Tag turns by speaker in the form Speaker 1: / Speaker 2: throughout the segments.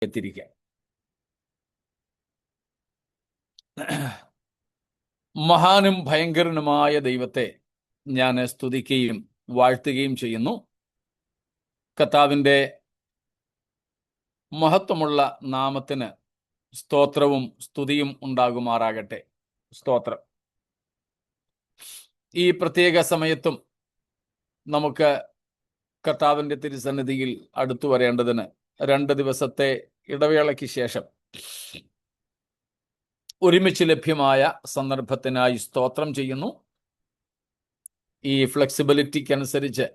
Speaker 1: എത്തിരിക്കാം. മഹാനും ഭയങ്കരനുമായ ദൈവത്തെ ഞാൻ സ്തുതിക്കുകയും വാഴ്ത്തുകയും ചെയ്യുന്നു. കർത്താവിൻ്റെ മഹത്വമുള്ള നാമത്തിന് സ്തോത്രവും സ്തുതിയും ഉണ്ടാകുമാറാകട്ടെ. സ്തോത്രം. ഈ പ്രത്യേക സമയത്തും നമുക്ക് കർത്താവിൻ്റെ തിരുസന്നിധിയിൽ അടുത്തു വരേണ്ടതിന് 2 ദിവസത്തെ ഇടവേളയ്ക്ക് ശേഷം ഒരുമിച്ച് ലഭ്യമായ സന്ദർഭത്തിനായി സ്തോത്രം ചെയ്യുന്നു. ഈ ഫ്ലെക്സിബിലിറ്റിക്കനുസരിച്ച്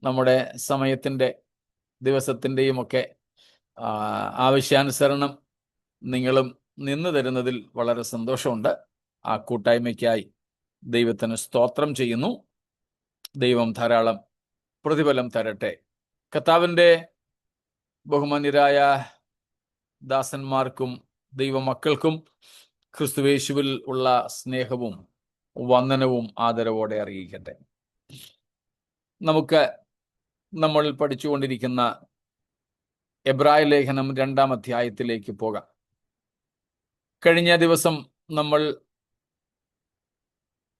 Speaker 1: നമ്മുടെ സമയത്തിൻ്റെ ദിവസത്തിൻ്റെയും ഒക്കെ ആവശ്യാനുസരണം നിങ്ങളും നിന്ന് തരുന്നതിൽ വളരെ സന്തോഷമുണ്ട്. ആ കൂട്ടായ്മയ്ക്കായി ദൈവത്തിന് സ്തോത്രം ചെയ്യുന്നു. ദൈവം ധാരാളം പ്രതിഫലം തരട്ടെ. കർത്താവിൻ്റെ ബഹുമാന്യരായ ദാസന്മാർക്കും ദൈവമക്കൾക്കും ക്രിസ്തുവേശുവിൽ ഉള്ള സ്നേഹവും വന്ദനവും ആദരവോടെ അറിയിക്കട്ടെ. നമ്മൾ പഠിച്ചുകൊണ്ടിരിക്കുന്ന എബ്രായ ലേഖനം 2-ാം അധ്യായത്തിലേക്ക് പോകാം. കഴിഞ്ഞ ദിവസം നമ്മൾ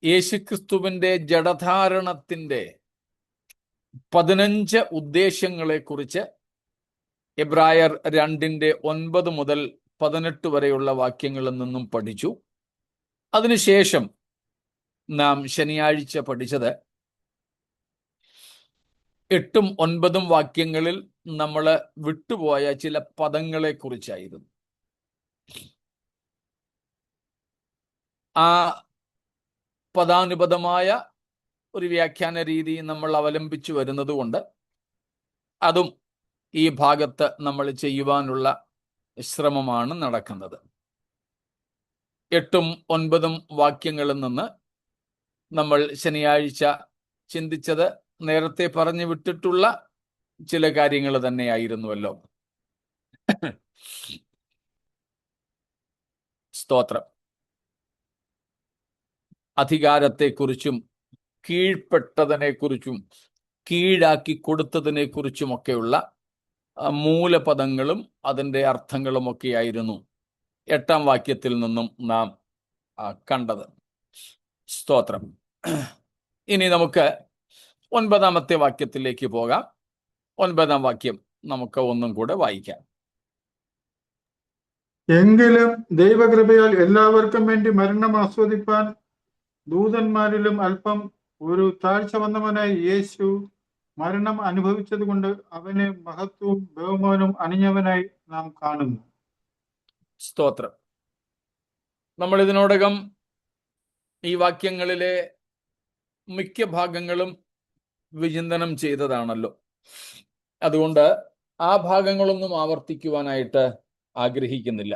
Speaker 1: യേശുക്രിസ്തുവിൻ്റെ ജഡധാരണത്തിൻ്റെ 15 ഉദ്ദേശങ്ങളെക്കുറിച്ച് എബ്രായർ 2:9 മുതൽ 18 വരെയുള്ള വാക്യങ്ങളിൽ നിന്നും പഠിച്ചു. അതിനുശേഷം നാം ശനിയാഴ്ച പഠിച്ചത് 8-9 വാക്യങ്ങളിൽ നമ്മൾ വിട്ടുപോയ ചില പദങ്ങളെ കുറിച്ചായിരുന്നു. ആ പദാനുപദമായ ഒരു വ്യാഖ്യാന രീതി നമ്മൾ അവലംബിച്ചു വരുന്നത് കൊണ്ട് അതും ഈ ഭാഗത്ത് നമ്മൾ ചെയ്യുവാനുള്ള ശ്രമമാണ് നടക്കുന്നത്. 8-9 വാക്യങ്ങളിൽ നിന്ന് നമ്മൾ ശനിയാഴ്ച ചിന്തിച്ചത് നേരത്തെ പറഞ്ഞു വിട്ടിട്ടുള്ള ചില കാര്യങ്ങൾ തന്നെയായിരുന്നുവല്ലോ. സ്തോത്രം. അധികാരത്തെക്കുറിച്ചും കീഴ്പ്പെട്ടതിനെക്കുറിച്ചും കീഴാക്കി കൊടുത്തതിനെക്കുറിച്ചുമൊക്കെയുള്ള മൂലപദങ്ങളും അതിൻ്റെ അർത്ഥങ്ങളുമൊക്കെയായിരുന്നു 8-ാം വാക്യത്തിൽ നിന്നും നാം കണ്ടത്. സ്തോത്രം. ഇനി നമുക്ക് 9-ാമത്തെ വാക്യത്തിലേക്ക് പോകാം. 9-ാം വാക്യം നമുക്ക് ഒന്നും കൂടെ വായിക്കാം.
Speaker 2: എങ്കിലും ദൈവകൃപയാൽ എല്ലാവർക്കും വേണ്ടി മരണം ആസ്വദിപ്പാൻ ദൂതന്മാരിലും അല്പം ഒരു താഴ്ച വന്നവനായി യേശു മരണം അനുഭവിച്ചത് കൊണ്ട് അവന് മഹത്വവും ബഹുമാനവും അണിഞ്ഞവനായി നാം കാണുന്നു.
Speaker 1: സ്തോത്രം. നമ്മൾ ഇതിനോടകം ഈ വാക്യങ്ങളിലെ മിക്ക ഭാഗങ്ങളും വിചിന്തനം ചെയ്തതാണല്ലോ. അതുകൊണ്ട് ആ ഭാഗങ്ങളൊന്നും ആവർത്തിക്കുവാനായിട്ട് ആഗ്രഹിക്കുന്നില്ല.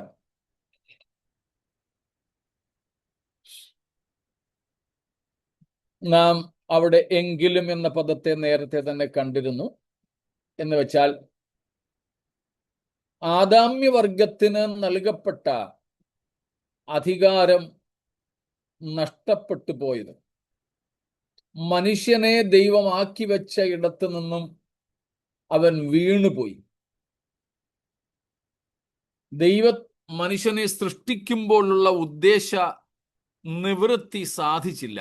Speaker 1: നാം അവിടെ എങ്കിലും എന്ന പദത്തെ നേരത്തെ തന്നെ കണ്ടിരുന്നു. എന്ന് വെച്ചാൽ ആദാമ്യവർഗത്തിന് നൽകപ്പെട്ട അധികാരം നഷ്ടപ്പെട്ടു പോയത് മനുഷ്യനെ ദൈവമാക്കി വെച്ച ഇടത്തു നിന്നും അവൻ വീണുപോയി. മനുഷ്യനെ സൃഷ്ടിക്കുമ്പോഴുള്ള ഉദ്ദേശ നിവൃത്തി സാധിച്ചില്ല.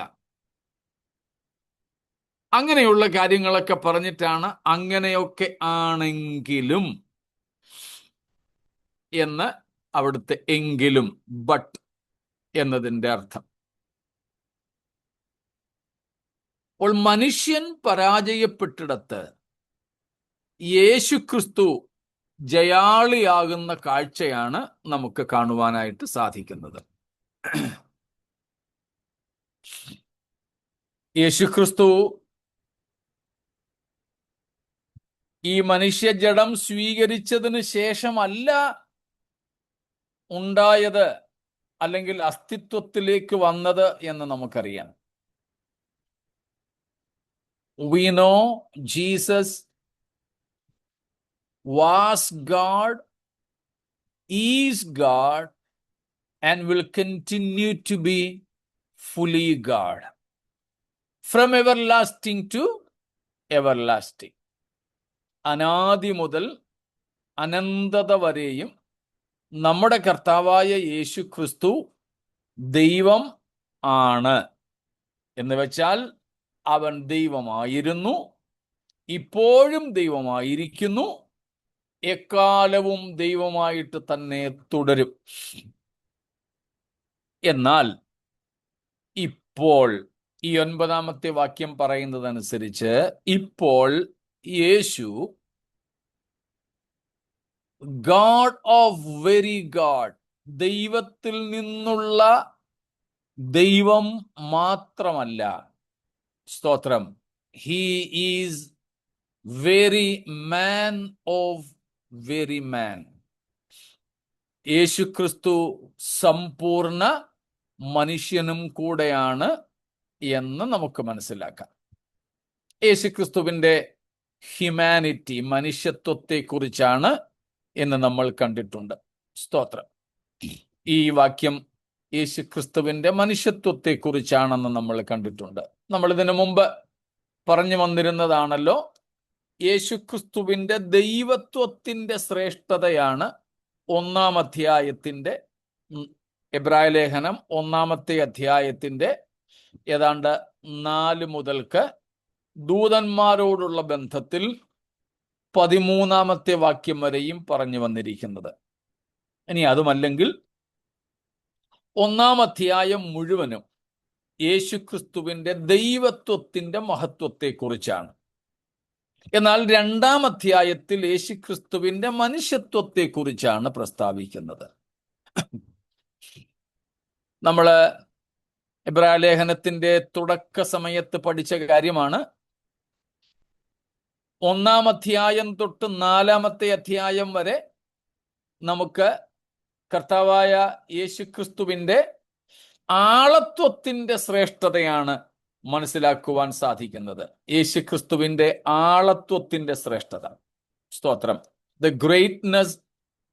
Speaker 1: അങ്ങനെയുള്ള കാര്യങ്ങളൊക്കെ പറഞ്ഞിട്ടാണ് അങ്ങനെയൊക്കെ ആണെങ്കിലും എന്ന് അവിടുത്തെ എങ്കിലും ബട്ട് എന്നതിൻ്റെ അർത്ഥം. അപ്പോൾ മനുഷ്യൻ പരാജയപ്പെട്ടിടത്ത് യേശുക്രിസ്തു ജയാളിയാകുന്ന കാഴ്ചയാണ് നമുക്ക് കാണുവാനായിട്ട് സാധിക്കുന്നത്. യേശുക്രിസ്തു ഈ മനുഷ്യജഡം സ്വീകരിച്ചതിന് ശേഷമല്ല ഉണ്ടായത് അല്ലെങ്കിൽ അസ്തിത്വത്തിലേക്ക് വന്നത് എന്ന് നമുക്കറിയാം. We know Jesus was God, is God, and will continue to be fully God from everlasting to everlasting. അനാദി മുതൽ അനന്തത വരെയും നമ്മുടെ കർത്താവായ യേശു ക്രിസ്തു ദൈവം ആണ്. എന്ന് വെച്ചാൽ അവൻ ദൈവമായിരുന്നു, ഇപ്പോഴും ദൈവമായിരിക്കുന്നു, എക്കാലവും ദൈവമായിട്ട് തന്നെ തുടരും. എന്നാൽ ഇപ്പോൾ ഈ 9-ാമത്തെ വാക്യം പറയുന്നതനുസരിച്ച് ഇപ്പോൾ Yeshu God of very God, ദൈവത്തിൽ നിന്നുള്ള ദൈവം മാത്രമല്ല, സ്തോത്രം, he is very man of very man. Yeshu Kristu സമ്പൂർണ്ണ മനുഷ്യനും കൂടെയാണ് എന്ന് നമുക്ക് മനസ്സിലാക്കാം. യേശുക്രിസ്തുവിന്റെ ഹ്യൂമാനിറ്റി, മനുഷ്യത്വത്തെ കുറിച്ചാണ് എന്ന് നമ്മൾ കണ്ടിട്ടുണ്ട്. സ്തോത്രം. ഈ വാക്യം യേശുക്രിസ്തുവിന്റെ മനുഷ്യത്വത്തെ കുറിച്ചാണെന്ന് നമ്മൾ കണ്ടിട്ടുണ്ട്. നമ്മൾ ഇതിനു മുമ്പ് പറഞ്ഞു വന്നിരുന്നതാണല്ലോ, യേശുക്രിസ്തുവിന്റെ ദൈവത്വത്തിന്റെ ശ്രേഷ്ഠതയാണ് 1-ാം അധ്യായത്തിന്റെ, എബ്രായ ലേഖനം 1-ാമത്തെ അധ്യായത്തിന്റെ ഏതാണ്ട് 4 മുതൽക്ക് ദൂതന്മാരോടുള്ള ബന്ധത്തിൽ 13-ാമത്തെ വാക്യം വരെയും പറഞ്ഞു വന്നിരിക്കുന്നത്. ഇനി അതുമല്ലെങ്കിൽ 1-ാം അധ്യായം മുഴുവനും യേശുക്രിസ്തുവിന്റെ ദൈവത്വത്തിന്റെ മഹത്വത്തെക്കുറിച്ചാണ്. എന്നാൽ 2-ാം അധ്യായത്തിൽ യേശുക്രിസ്തുവിന്റെ മനുഷ്യത്വത്തെക്കുറിച്ചാണ് പ്രസ്താവിക്കുന്നത്. നമ്മള് എബ്രായ ലേഖനത്തിന്റെ തുടക്ക സമയത്ത് പഠിച്ച കാര്യമാണ്. 1-ാം അധ്യായം തൊട്ട് 4-ാമത്തെ അധ്യായം വരെ നമുക്ക് കർത്താവായ യേശുക്രിസ്തുവിന്റെ ആളത്വത്തിന്റെ ശ്രേഷ്ഠതയാണ് മനസ്സിലാക്കുവാൻ സാധിക്കുന്നത്. യേശുക്രിസ്തുവിന്റെ ആളത്വത്തിന്റെ ശ്രേഷ്ഠത. സ്തോത്രം. The greatness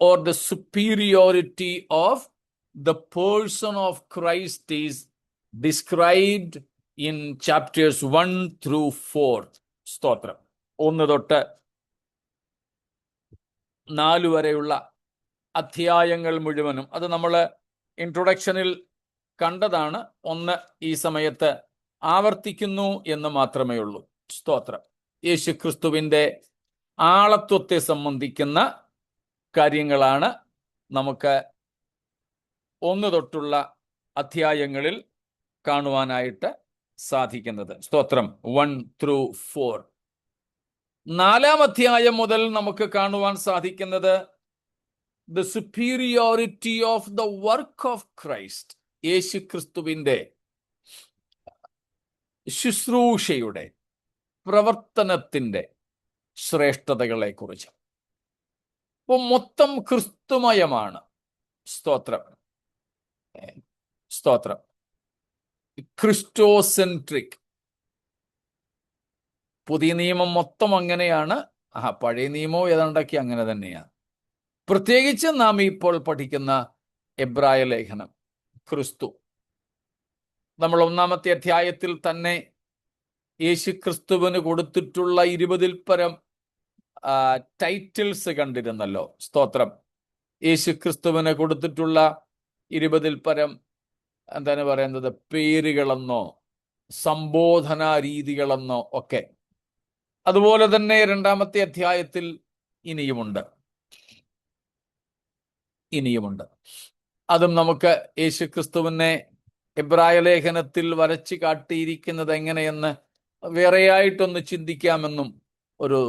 Speaker 1: or the superiority of the person of Christ is described in chapters 1 through 4. സ്തോത്രം. 1 തൊട്ട് 4 വരെയുള്ള അധ്യായങ്ങൾ മുഴുവനും, അത് നമ്മൾ ഇൻട്രൊഡക്ഷനിൽ കണ്ടതാണ്. 1 ഈ സമയത്ത് ആവർത്തിക്കുന്നു എന്ന് മാത്രമേ ഉള്ളൂ. സ്തോത്രം. യേശുക്രിസ്തുവിന്റെ ആളത്വത്തെ സംബന്ധിക്കുന്ന കാര്യങ്ങളാണ് നമുക്ക് 1 തൊട്ടുള്ള അധ്യായങ്ങളിൽ കാണുവാനായിട്ട് സാധിക്കുന്നത്. സ്തോത്രം. 1 through 4. 4-ാം അധ്യായം മുതൽ നമുക്ക് കാണുവാൻ സാധിക്കുന്നത് the superiority of the work of Christ, യേശുക്രിസ്തുവിന്റെ ശുശ്രൂഷയുടെ പ്രവർത്തനത്തിന്റെ ശ്രേഷ്ഠതകളെ കുറിച്ച്. അപ്പോൾ മൊത്തം ക്രിസ്തുമയമാണ്. സ്തോത്രം. സ്തോത്രം. ക്രിസ്റ്റോസെൻട്രിക്. പുതിയ നിയമം മൊത്തം അങ്ങനെയാണ്. പഴയ നിയമവും ഏതാണ്ടൊക്കെ അങ്ങനെ തന്നെയാണ്. പ്രത്യേകിച്ച് നാം ഇപ്പോൾ പഠിക്കുന്ന എബ്രായ ലേഖനം, ക്രിസ്തു. നമ്മൾ 1-ാമത്തെ അധ്യായത്തിൽ തന്നെ യേശുക്രിസ്തുവിന് കൊടുത്തിട്ടുള്ള 20-ൽ പരം ടൈറ്റിൽസ് കണ്ടിരുന്നല്ലോ. സ്തോത്രം. യേശുക്രിസ്തുവിന് കൊടുത്തിട്ടുള്ള 20-ൽ പരം എന്താണ് പറയുന്നത്, പേരുകളെന്നോ സംബോധനാ രീതികളെന്നോ ഒക്കെ. അതുപോലെ തന്നെ 2-ാമത്തെ അധ്യായത്തിൽ ഇനിയുമുണ്ട്. അതും നമുക്ക് യേശുക്രിസ്തുവിനെ എബ്രായ ലേഖനത്തിൽ വരച്ചു കാട്ടിയിരിക്കുന്നത് എങ്ങനെയെന്ന് വേറെയായിട്ടൊന്ന് ചിന്തിക്കാമെന്നും ഒരു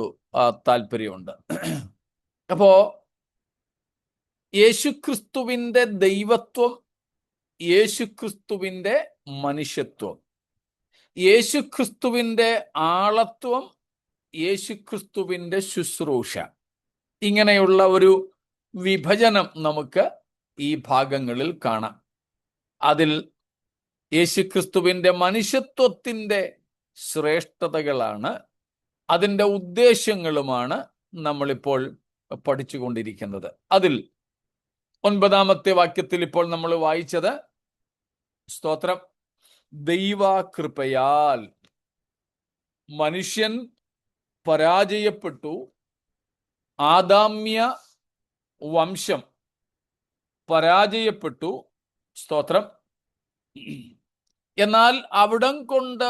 Speaker 1: താല്പര്യമുണ്ട്. അപ്പോ യേശുക്രിസ്തുവിന്റെ ദൈവത്വം, യേശുക്രിസ്തുവിന്റെ മനുഷ്യത്വം, യേശുക്രിസ്തുവിന്റെ ആളത്വം, യേശുക്രിസ്തുവിന്റെ ശുശ്രൂഷ, ഇങ്ങനെയുള്ള ഒരു വിഭജനം നമുക്ക് ഈ ഭാഗങ്ങളിൽ കാണാം. അതിൽ യേശുക്രിസ്തുവിന്റെ മനുഷ്യത്വത്തിന്റെ ശ്രേഷ്ഠതകളാണ്, അതിൻ്റെ ഉദ്ദേശങ്ങളുമാണ് നമ്മളിപ്പോൾ പഠിച്ചുകൊണ്ടിരിക്കുന്നത്. അതിൽ 9-ാമത്തെ വാക്യത്തിൽ ഇപ്പോൾ നമ്മൾ വായിച്ചത്, സ്തോത്രം, ദൈവകൃപയാൽ മനുഷ്യൻ പരാജയപ്പെട്ടു, ആദാമ്യ വംശം പരാജയപ്പെട്ടു. സ്തോത്രം. എന്നാൽ അവിടം കൊണ്ട്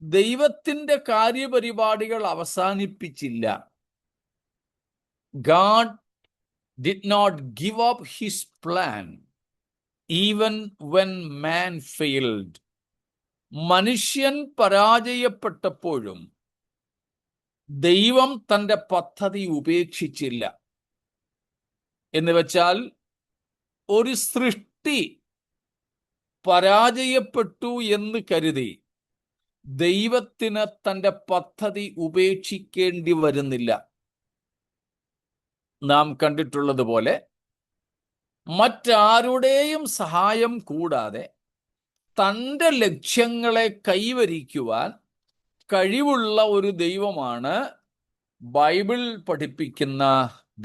Speaker 1: ദൈവത്തിന്റെ കാര്യപരിപാടികൾ അവസാനിപ്പിച്ചില്ല. God did not give up his plan even when man failed. മനുഷ്യൻ പരാജയപ്പെട്ടപ്പോഴും ദൈവം തന്റെ പദ്ധതി ഉപേക്ഷിച്ചില്ല. എന്ന് വെച്ചാൽ ഒരു സൃഷ്ടി പരാജയപ്പെട്ടു എന്ന് കരുതി ദൈവത്തിന് തന്റെ പദ്ധതി ഉപേക്ഷിക്കേണ്ടി വരുന്നില്ല. നാം കണ്ടിട്ടുള്ളതുപോലെ മറ്റാരുടെയും സഹായം കൂടാതെ തൻ്റെ ലക്ഷ്യങ്ങളെ കൈവരിക്കുവാൻ കഴിവുള്ള ഒരു ദൈവമാണ് ബൈബിൾ പഠിപ്പിക്കുന്ന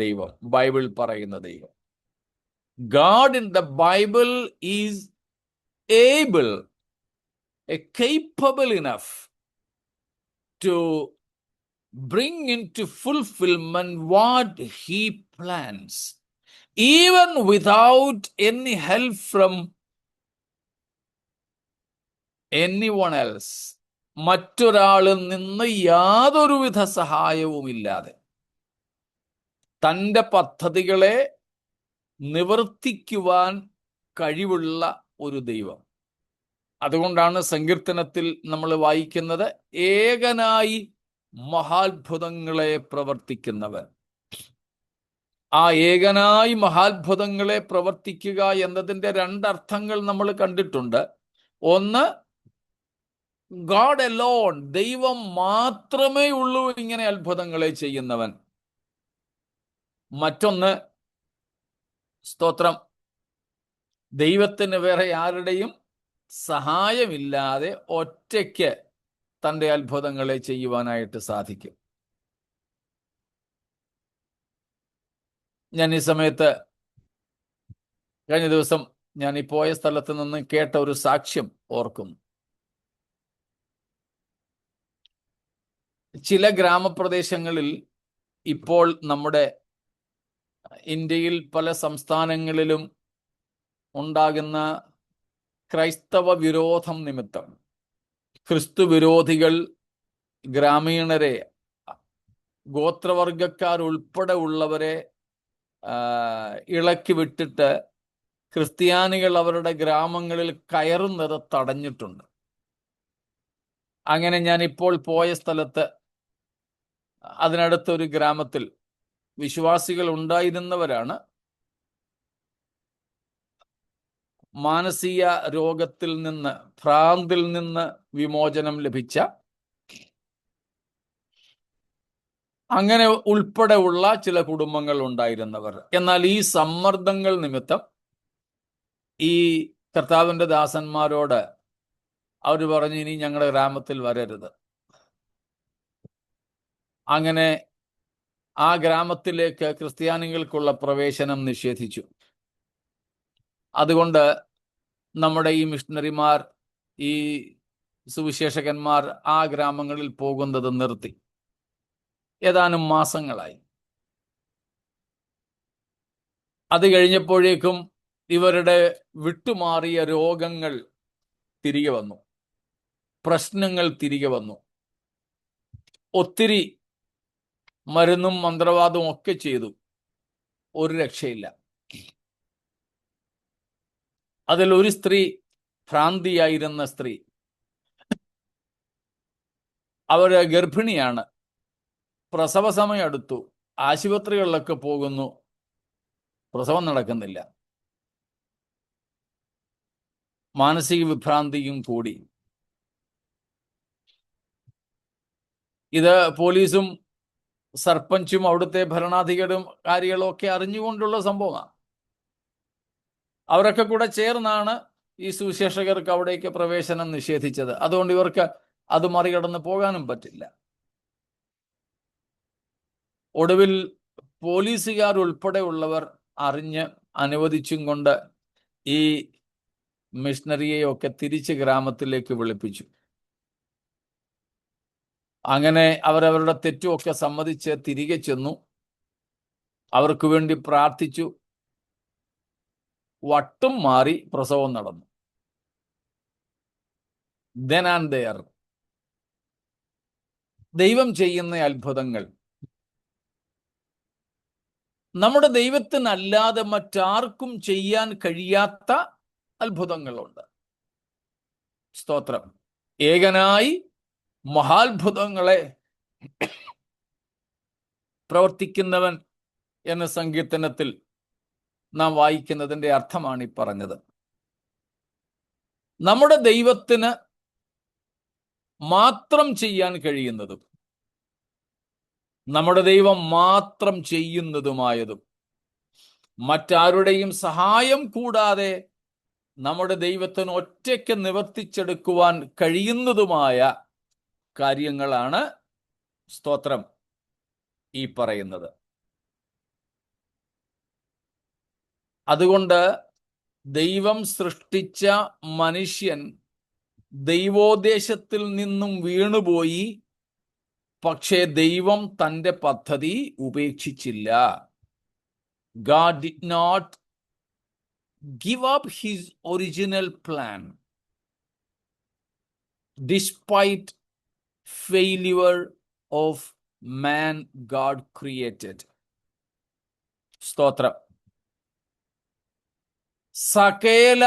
Speaker 1: ദൈവം, ബൈബിൾ പറയുന്ന ദൈവം. God in the Bible is able, capable enough to bring into fulfillment what he plans, even without any help from anyone else. മറ്റൊരാളിൽ നിന്ന് യാതൊരുവിധ സഹായവുമില്ലാതെ തൻ്റെ പദ്ധതികളെ നിവർത്തിക്കുവാൻ കഴിവുള്ള ഒരു ദൈവം. അതുകൊണ്ടാണ് സങ്കീർത്തനത്തിൽ നമ്മൾ വായിക്കുന്നത്, ഏകനായി മഹാത്ഭുതങ്ങളെ പ്രവർത്തിക്കുന്നവൻ. ആ ഏകനായി മഹാത്ഭുതങ്ങളെ പ്രവർത്തിക്കുക എന്നതിൻ്റെ രണ്ടർത്ഥങ്ങൾ നമ്മൾ കണ്ടിട്ടുണ്ട്. ഒന്ന്, ഗോഡ് അലോൺ, ദൈവം മാത്രമേ ഉള്ളൂ ഇങ്ങനെ അത്ഭുതങ്ങളെ ചെയ്യുന്നവൻ. മറ്റൊന്ന്, സ്തോത്രം, ദൈവത്തിന് വേറെ ആരുടെയും സഹായമില്ലാതെ ഒറ്റയ്ക്ക് തൻ്റെ അത്ഭുതങ്ങളെ ചെയ്യുവാനായിട്ട് സാധിക്കും. ഞാൻ ഈ സമയത്ത് കഴിഞ്ഞ ദിവസം ഞാൻ ഈ പോയ സ്ഥലത്ത് നിന്ന് കേട്ട ഒരു സാക്ഷ്യം ഓർക്കുന്നു. ചില ഗ്രാമപ്രദേശങ്ങളിൽ ഇപ്പോൾ നമ്മുടെ ഇന്ത്യയിൽ പല സംസ്ഥാനങ്ങളിലും ഉണ്ടാകുന്ന ക്രൈസ്തവ വിരോധം നിമിത്തം ക്രിസ്തു വിരോധികൾ ഗ്രാമീണരെ, ഗോത്രവർഗക്കാരുൾപ്പെടെ ഉള്ളവരെ ഇളക്കി വിട്ടിട്ട് ക്രിസ്ത്യാനികൾ അവരുടെ ഗ്രാമങ്ങളിൽ കയറുന്നത് തടഞ്ഞിട്ടുണ്ട്. അങ്ങനെ ഞാൻ ഇപ്പോൾ പോയ സ്ഥലത്ത് അതിനടുത്തൊരു ഗ്രാമത്തിൽ വിശ്വാസികൾ ഉണ്ടായിരുന്നവരാണ്. മാനസിക രോഗത്തിൽ നിന്ന്, ഭ്രാന്തിൽ നിന്ന് വിമോചനം ലഭിച്ച, അങ്ങനെ ഉൾപ്പെടെ ഉള്ള ചില കുടുംബങ്ങൾ ഉണ്ടായിരുന്നവർ. എന്നാൽ ഈ സമ്മർദ്ദങ്ങൾ നിമിത്തം ഈ കർത്താവിൻ്റെ ദാസന്മാരോട് അവർ പറഞ്ഞു, ഇനി ഞങ്ങളുടെ ഗ്രാമത്തിൽ വരരുത്. അങ്ങനെ ആ ഗ്രാമത്തിലേക്ക് ക്രിസ്ത്യാനികൾക്കുള്ള പ്രവേശനം നിഷേധിച്ചു. അതുകൊണ്ട് നമ്മുടെ ഈ മിഷണറിമാർ, ഈ സുവിശേഷകന്മാർ ആ ഗ്രാമങ്ങളിൽ പോകുന്നത് നിർത്തി. ഏതാനും മാസങ്ങളായി. അത് കഴിഞ്ഞപ്പോഴേക്കും ഇവരുടെ വിട്ടുമാറിയ രോഗങ്ങൾ തിരികെ വന്നു, പ്രശ്നങ്ങൾ തിരികെ വന്നു. ഒത്തിരി മരുന്നും മന്ത്രവാദവും ഒക്കെ ചെയ്തു, ഒരു രക്ഷയില്ല. അതിൽ ഒരു സ്ത്രീ, ഭ്രാന്തിയായിരുന്ന സ്ത്രീ, അവർ ഗർഭിണിയാണ്, പ്രസവ സമയം അടുത്തു, ആശുപത്രികളിലൊക്കെ പോകുന്നു, പ്രസവം നടക്കുന്നില്ല. മാനസിക വിഭ്രാന്തിയും കൂടി. ഇത് പോലീസും സർപഞ്ചും അവിടുത്തെ ഭരണാധികാരികളും ഒക്കെ അറിഞ്ഞുകൊണ്ടുള്ള സംഭവമാണ്. അവരൊക്കെ കൂടെ ചേർന്നാണ് ഈ സുവിശേഷകർക്ക് അവിടേക്ക് പ്രവേശനം നിഷേധിച്ചത്. അതുകൊണ്ട് ഇവർക്ക് അത് മറികടന്ന് പോകാനും പറ്റില്ല. ഒടുവിൽ പോലീസുകാർ ഉൾപ്പെടെയുള്ളവർ അറിഞ്ഞ് അനുവദിച്ചും കൊണ്ട് ഈ മിഷണറിയെയൊക്കെ തിരിച്ച് ഗ്രാമത്തിലേക്ക് വിളിപ്പിച്ചു. അങ്ങനെ അവരവരുടെ തെറ്റുമൊക്കെ സമ്മതിച്ച് തിരികെ ചെന്നു. അവർക്ക് വേണ്ടി പ്രാർത്ഥിച്ചു. വട്ടും മാറി പ്രസവം നടന്നു. Then and there. ദൈവം ചെയ്യുന്ന അത്ഭുതങ്ങൾ നമ്മുടെ ദൈവത്തിനല്ലാതെ മറ്റാർക്കും ചെയ്യാൻ കഴിയാത്ത അത്ഭുതങ്ങളുണ്ട്. സ്തോത്രം. ഏകനായി മഹാത്ഭുതങ്ങളെ പ്രവർത്തിക്കുന്നവൻ എന്ന സങ്കീർത്തനത്തിൽ നാം വായിക്കുന്നതിൻ്റെ അർത്ഥമാണ് ഈ പറഞ്ഞത്. നമ്മുടെ ദൈവത്തിന് മാത്രം ചെയ്യാൻ കഴിയുന്നതും നമ്മുടെ ദൈവം മാത്രം ചെയ്യുന്നതുമായതും മറ്റാരുടെയും സഹായം കൂടാതെ നമ്മുടെ ദൈവത്തിന് ഒറ്റയ്ക്ക് നിവർത്തിച്ചെടുക്കുവാൻ കഴിയുന്നതുമായ കാര്യങ്ങളാണ് സ്തോത്രം ഈ പറയുന്നത്. അതുകൊണ്ട് ദൈവം സൃഷ്ടിച്ച മനുഷ്യൻ ദൈവോദ്ദേശത്തിൽ നിന്നും വീണുപോയി. പക്ഷേ ദൈവം തൻ്റെ പദ്ധതി ഉപേക്ഷിച്ചില്ല. God did not give up his original plan despite failure of man God created. സ്തോത്രം. സകല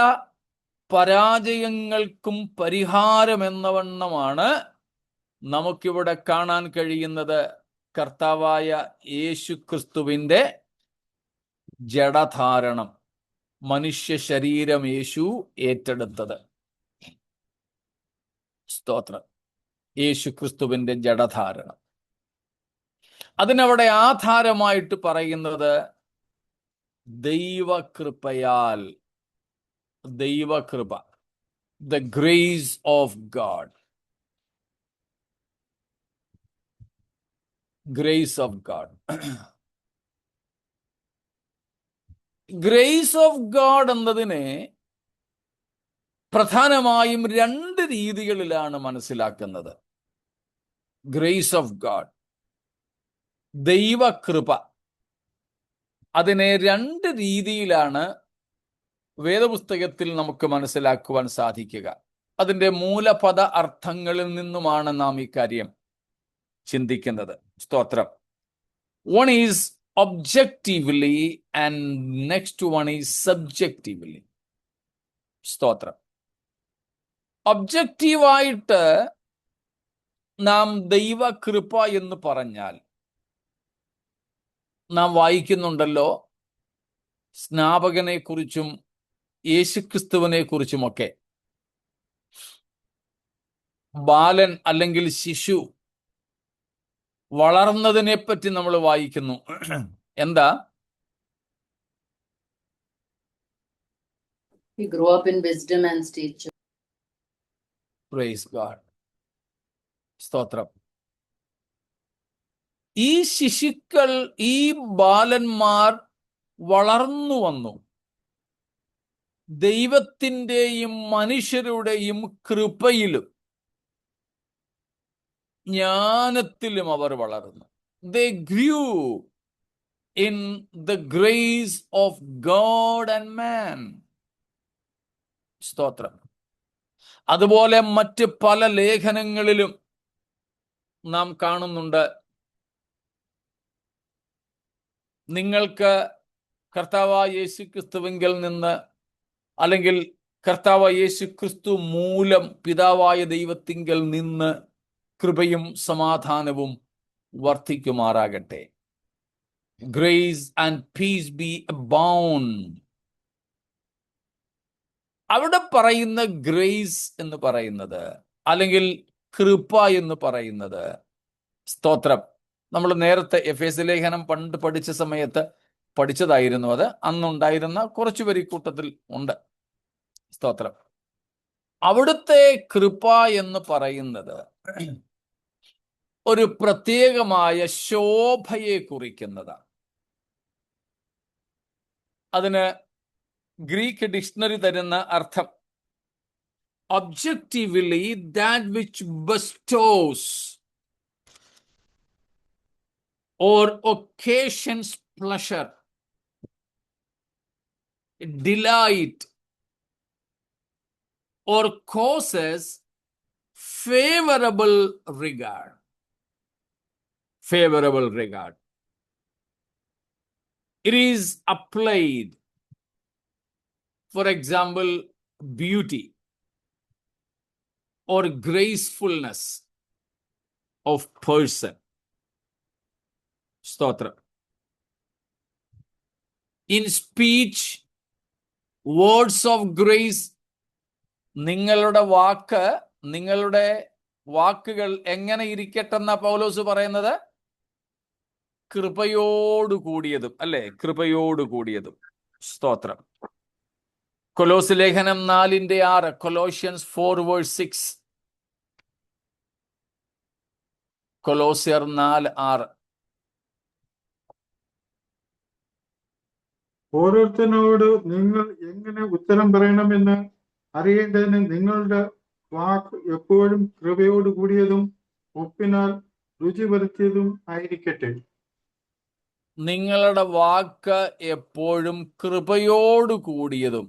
Speaker 1: പരാജയങ്ങൾക്കും പരിഹാരമെന്നവണ്ണമാണ് നമുക്കിവിടെ കാണാൻ കഴിയുന്നത് കർത്താവായ യേശു ക്രിസ്തുവിൻ്റെ ജഡധാരണം, മനുഷ്യ ശരീരം യേശു ഏറ്റെടുത്തത്. സ്തോത്രം. യേശു ക്രിസ്തുവിൻ്റെ ജഡധാരണം. അതിനവിടെ ആധാരമായിട്ട് പറയുന്നത് ദൈവകൃപയാൽ, ദൈവകൃപ, the grace of God. Grace of God. Grace of God എന്നതിനെ പ്രധാനമായും രണ്ട് രീതികളിലാണ് മനസ്സിലാക്കുന്നത്. ഗ്രേസ് ഓഫ് ഗാഡ്, ദൈവകൃപ, അതിനെ രണ്ട് രീതിയിലാണ് വേദപുസ്തകത്തിൽ നമുക്ക് മനസ്സിലാക്കുവാൻ സാധിക്കുക. അതിൻ്റെ മൂലപദ അർത്ഥങ്ങളിൽ നിന്നുമാണ് നാം ഈ കാര്യം ചിന്തിക്കുന്നത്. സ്തോത്രം. One is objectively and next one is subjectively. സ്തോത്രം. ഒബ്ജക്റ്റീവായിട്ട് നാം ദൈവകൃപ എന്ന് പറഞ്ഞാൽ നാം വായിക്കുന്നുണ്ടല്ലോ സ്നാപകനെ കുറിച്ചും യേശുക്രിസ്തുവിനെ കുറിച്ചുമൊക്കെ. ബാലൻ അല്ലെങ്കിൽ ശിശു വളർന്നതിനെ പറ്റി നമ്മൾ വായിക്കുന്നു. എന്താ?
Speaker 3: He grew up in wisdom and stature.
Speaker 1: Praise God. സ്തോത്രം. ഈ ശിശുക്കൾ, ഈ ബാലന്മാർ വളർന്നു വന്നു. ദൈവത്തിൻ്റെയും മനുഷ്യരുടെയും കൃപയിലും ജ്ഞാനത്തിലും അവർ വളർന്നു. They grew in the grace of God and man. സ്തോത്രം. അതുപോലെ മറ്റ് പല ലേഖനങ്ങളിലും നാം കാണുന്നുണ്ട്, നിങ്ങൾക്ക് കർത്താവായ യേശുക്രിസ്തുവിങ്കൽ നിന്ന് അല്ലെങ്കിൽ കർത്താവായ യേശുക്രിസ്തു മൂലം പിതാവായ ദൈവത്തിങ്കൽ നിന്ന് കൃപയും സമാധാനവും വർദ്ധിക്കുമാറാകട്ടെ. Grace and peace be abound. അവിടെ പറയുന്ന ഗ്രേസ് എന്ന് പറയുന്നത് അല്ലെങ്കിൽ കൃപ എന്ന് പറയുന്നത്, സ്തോത്രം, നമ്മൾ നേരത്തെ എഫേസ്യ ലേഖനം പണ്ട് പഠിച്ച സമയത്ത് പഠിച്ചതായിരുന്നു. അത് അന്നുണ്ടായിരുന്ന കുറച്ചു പേര് കൂട്ടത്തിൽ ഉണ്ട്. സ്തോത്രം. അവിടുത്തെ കൃപ എന്ന് പറയുന്നത് ഒരു പ്രത്യേകമായ ശോഭയെ കുറിക്കുന്നതാണ്. അതിന് ഗ്രീക്ക് ഡിക്ഷണറി തരുന്ന അർത്ഥം objectively that which bestows or occasions pleasure, delight, or causes favorable regard. Favorable regard. It is applied, for example, beauty or gracefulness of person. Stotra. In speech, words of grace, നിങ്ങളുടെ വാക്കുകൾ എങ്ങനെ ഇരിക്കട്ടെന്ന പൗലോസ് പറയുന്നത്? കൃപയോട് കൂടിയതും, അല്ലെ? കൃപയോട് കൂടിയതും. സ്തോത്രം. കൊലോസ് ലേഖനം 4:6, കൊലോഷ്യൻസ് 4:6, കൊലോസ്യർ 4:6.
Speaker 2: ഓരോരുത്തരോട് നിങ്ങൾ എങ്ങനെ ഉത്തരം പറയണമെന്ന് അറിയേണ്ടതിന് നിങ്ങളുടെ വാക്ക് എപ്പോഴും കൃപയോട് കൂടിയതും ഒപ്പിനാൽ രുചി വരുത്തിയതും ആയിരിക്കട്ടെ.
Speaker 1: നിങ്ങളുടെ വാക്ക് എപ്പോഴും കൃപയോട് കൂടിയതും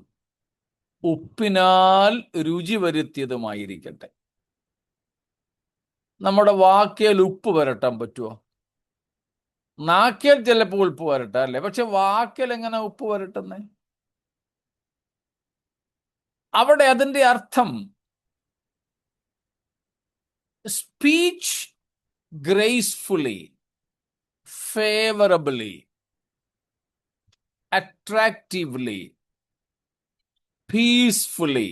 Speaker 1: ഉപ്പിനാൽ രുചി വരുത്തിയതുമായിരിക്കട്ടെ. നമ്മുടെ വാക്കിൽ ഉപ്പ് വരട്ടാൻ പറ്റുമോ? നാക്കിൽ ചിലപ്പോൾ ഉപ്പ് വരട്ടെ, അല്ലേ? പക്ഷെ വാക്കിൽ എങ്ങനെ ഉപ്പ് വരട്ടുന്നേ? അവിടെ അതിന്റെ അർത്ഥം speech gracefully, favorably, attractively, peacefully.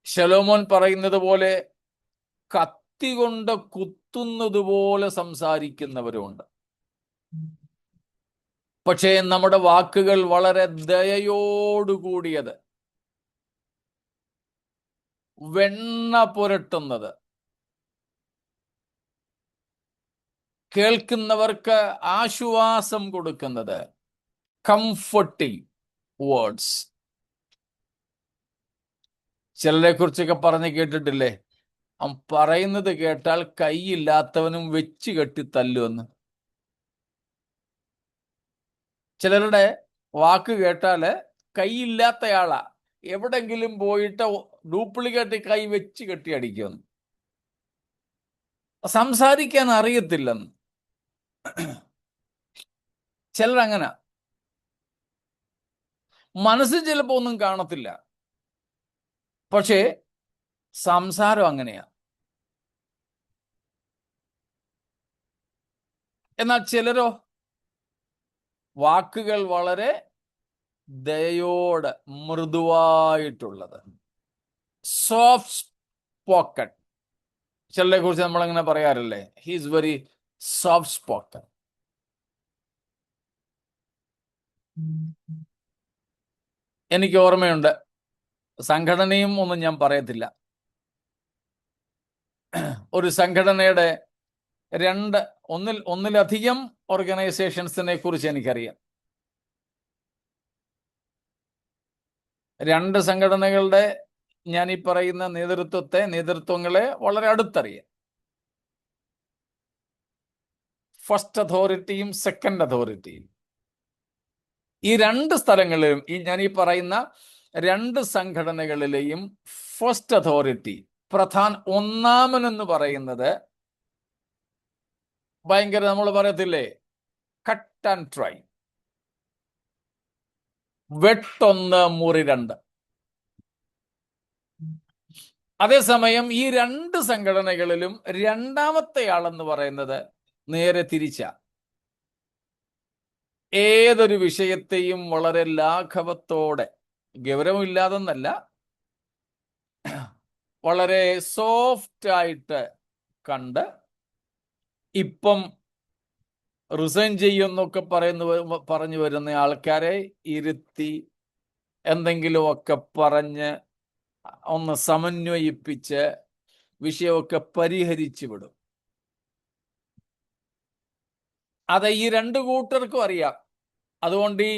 Speaker 1: ശലോമോൻ പറയുന്നത് പോലെ കത്തി കൊണ്ട് കുത്തുന്നത് പോലെ സംസാരിക്കുന്നവരുണ്ട്. പക്ഷേ നമ്മുടെ വാക്കുകൾ വളരെ ദയയോടുകൂടിയത്, വെണ്ണ പുരട്ടുന്നത്, കേൾക്കുന്നവർക്ക് ആശ്വാസം കൊടുക്കുന്നത്, കംഫർട്ടിങ് വേർഡ്സ്. ചിലരെ കുറിച്ചൊക്കെ പറഞ്ഞ് കേട്ടിട്ടില്ലേ? പറയുന്നത് കേട്ടാൽ കൈയില്ലാത്തവനും വെച്ച് കെട്ടി തല്ലുമെന്ന്. ചിലരുടെ വാക്ക് കേട്ടാല് കൈയില്ലാത്തയാളാ, എവിടെങ്കിലും പോയിട്ട് ഡ്യൂപ്ലിക്കേറ്റ് കൈ വെച്ച് കെട്ടി അടിക്കുമെന്ന്. സംസാരിക്കാൻ അറിയത്തില്ലെന്ന്. ചിലരങ്ങനെ. മനസ്സിൽ ചിലപ്പോ ഒന്നും കാണത്തില്ല, പക്ഷേ സംസാരം അങ്ങനെയാ. എന്നാൽ ചിലരോ വാക്കുകൾ വളരെ ദയോട് മൃദുവായിട്ടുള്ളത്, സോഫ്റ്റ് സ്പോക്കൺ. ചിലരെ കുറിച്ച് നമ്മളങ്ങനെ പറയാറില്ലേ? He is very soft spoken. എനിക്ക് ഓർമ്മയുണ്ട്, സംഘടനയും ഒന്നും ഞാൻ പറയത്തില്ല, ഒരു സംഘടനയുടെ ഒന്നിലധികം ഓർഗനൈസേഷൻസിനെ കുറിച്ച് എനിക്കറിയാം. 2 സംഘടനകളുടെ ഞാൻ ഈ പറയുന്ന നേതൃത്വങ്ങളെ വളരെ അടുത്തറിയാം. ഫസ്റ്റ് അതോറിറ്റിയും സെക്കൻഡ് അതോറിറ്റിയും. ഈ 2 സ്ഥലങ്ങളിലും ഞാൻ ഈ പറയുന്ന 2 സംഘടനകളിലെയും ഫസ്റ്റ് അതോറിറ്റി, ഒന്നാമനെന്ന് പറയുന്നത് ഭയങ്കര, നമ്മൾ പറയത്തില്ലേ, കട്ട് ആൻഡ് ട്രൈ, വെട്ടൊന്ന് മുറി 2. അതേസമയം ഈ 2 സംഘടനകളിലും രണ്ടാമത്തെ ആളെന്ന് പറയുന്നത് നേരെ തിരിച്ച, ഏതൊരു വിഷയത്തെയും വളരെ ലാഘവത്തോടെ, ഗൗരവമില്ലാതെന്നല്ല, വളരെ സോഫ്റ്റ് ആയിട്ട് കണ്ട്, ഇപ്പം റിസൈൻ ചെയ്യുന്നൊക്കെ പറഞ്ഞു വരുന്ന ആൾക്കാരെ ഇരുത്തി എന്തെങ്കിലുമൊക്കെ പറഞ്ഞ് ഒന്ന് സമന്വയിപ്പിച്ച് വിഷയമൊക്കെ പരിഹരിച്ചു വിടും. അത് ഈ 2 കൂട്ടർക്കും അറിയാം. അതുകൊണ്ട് ഈ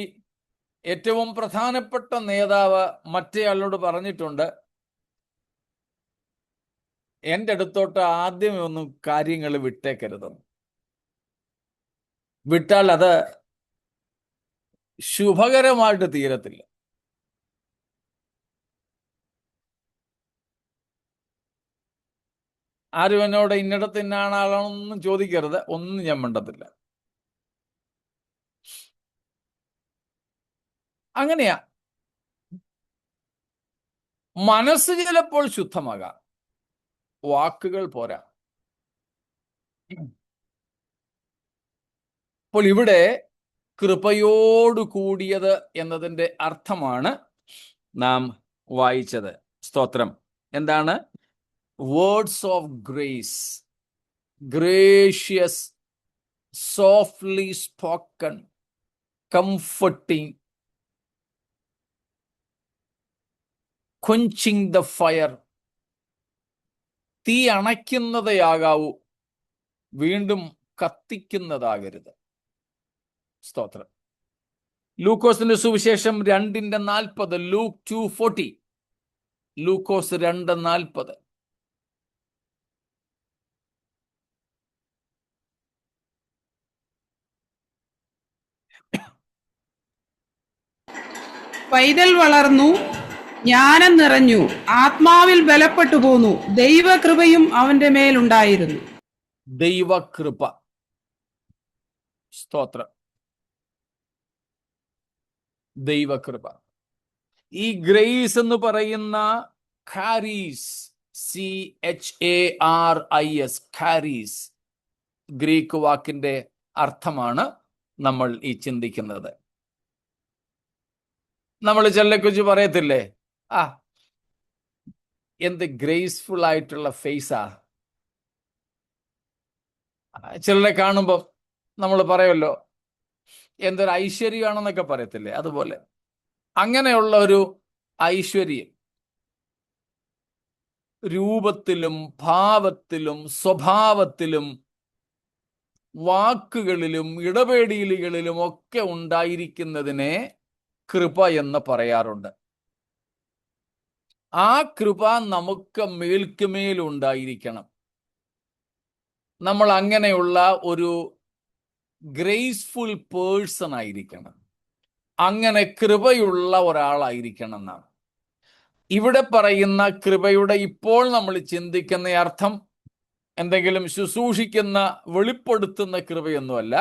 Speaker 1: ഏറ്റവും പ്രധാനപ്പെട്ട നേതാവ് മറ്റേയാളോട് പറഞ്ഞിട്ടുണ്ട്, എൻ്റെ അടുത്തോട്ട് ആദ്യമേ ഒന്നും കാര്യങ്ങൾ വിട്ടേക്കരുത്. വിട്ടാൽ അത് ശുഭകരമായിട്ട് തീരത്തില്ല. ആരും എന്നോട് ഇന്നിടത്ത് ഇന്നാണ് ആളാണെന്നൊന്നും ചോദിക്കരുത്, ഒന്നും ഞാൻ മിണ്ടത്തില്ല. അങ്ങനെയാ. മനസ്സ് ചിലപ്പോൾ ശുദ്ധമാകാം, വാക്കുകൾ പോരാ. അപ്പോൾ ഇവിടെ കൃപയോടു കൂടിയത് എന്നതിൻ്റെ അർത്ഥമാണ് നാം വായിച്ചത്. സ്തോത്രം. എന്താണ്? Words of grace, gracious, softly spoken, comforting, quenching the fire. തീ അണയ്ക്കുന്നതയാകാവൂ, വീണ്ടും കത്തിക്കുന്നതാകരുത്. സ്തോത്രം. ലൂക്കോസിന്റെ സുവിശേഷം 2:40, ലൂക്ക് 2:40, ലൂക്കോസ് 2:40.
Speaker 4: പൈതൽ വളർന്നു, ജ്ഞാനം നിറഞ്ഞു, ആത്മാവിൽ ബലപ്പെട്ടു പോന്നു, ദൈവകൃപയും അവന്റെ മേലുണ്ടായിരുന്നു.
Speaker 1: ദൈവകൃപ. സ്തോത്രം. ദൈവകൃപ. ഈ ഗ്രേസ് എന്ന് പറയുന്ന ഖാരീസ്, CHARIS, ഖാരീസ്, ഗ്രീക്ക് വാക്കിന്റെ അർത്ഥമാണ് നമ്മൾ ഈ ചിന്തിക്കുന്നത്. നമ്മൾ ചെല്ലക്കുറിച്ച് പറയത്തില്ലേ, ആ എന്ത് ഗ്രേസ്ഫുൾ ആയിട്ടുള്ള ഫേസാ. ചിലരെ കാണുമ്പോൾ നമ്മൾ പറയുമല്ലോ, എന്തൊരു ഐശ്വര്യമാണെന്നൊക്കെ പറയത്തില്ലേ, അതുപോലെ അങ്ങനെയുള്ള ഒരു ഐശ്വര്യം രൂപത്തിലും ഭാവത്തിലും സ്വഭാവത്തിലും വാക്കുകളിലും ഇടപെടലുകളിലും ഒക്കെ ഉണ്ടായിരിക്കുന്നതിനെ കൃപ എന്ന് പറയാറുണ്ട്. ആ കൃപ നമുക്ക് മേൽക്കുമേലുണ്ടായിരിക്കണം. നമ്മൾ അങ്ങനെയുള്ള ഒരു ഗ്രേസ്ഫുൾ പേഴ്സൺ ആയിരിക്കണം, അങ്ങനെ കൃപയുള്ള ഒരാളായിരിക്കണം നാം. ഇവിടെ പറയുന്ന കൃപയുടെ ഇപ്പോൾ നമ്മൾ ചിന്തിക്കുന്ന അർത്ഥം എന്തെങ്കിലും ശുശ്രൂഷിക്കുന്ന വെളിപ്പെടുത്തുന്ന കൃപയൊന്നുമല്ല.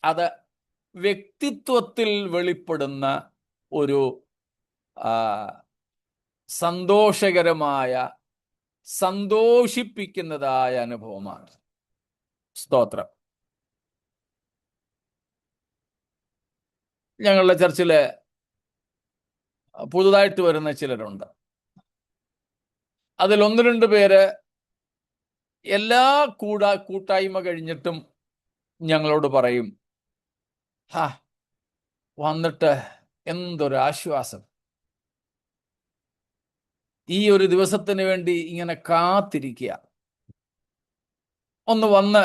Speaker 1: അത് വ്യക്തിത്വത്തിൽ വെളിപ്പെടുന്ന ഒരു സന്തോഷകരമായ, സന്തോഷിപ്പിക്കുന്നതായ അനുഭവമാണ്. സ്തോത്രം. ഞങ്ങളുടെ ചർച്ചില് പുതുതായിട്ട് വരുന്ന ചിലരുണ്ട്. അതിൽ 1-2 പേര് എല്ലാ കൂട്ടായ്മ കഴിഞ്ഞിട്ടും ഞങ്ങളോട് പറയും, വന്നിട്ട് എന്തൊരു ആശ്വാസം, ഈ ഒരു ദിവസത്തിന് വേണ്ടി ഇങ്ങനെ കാത്തിരിക്കുക, ഒന്ന് വന്ന്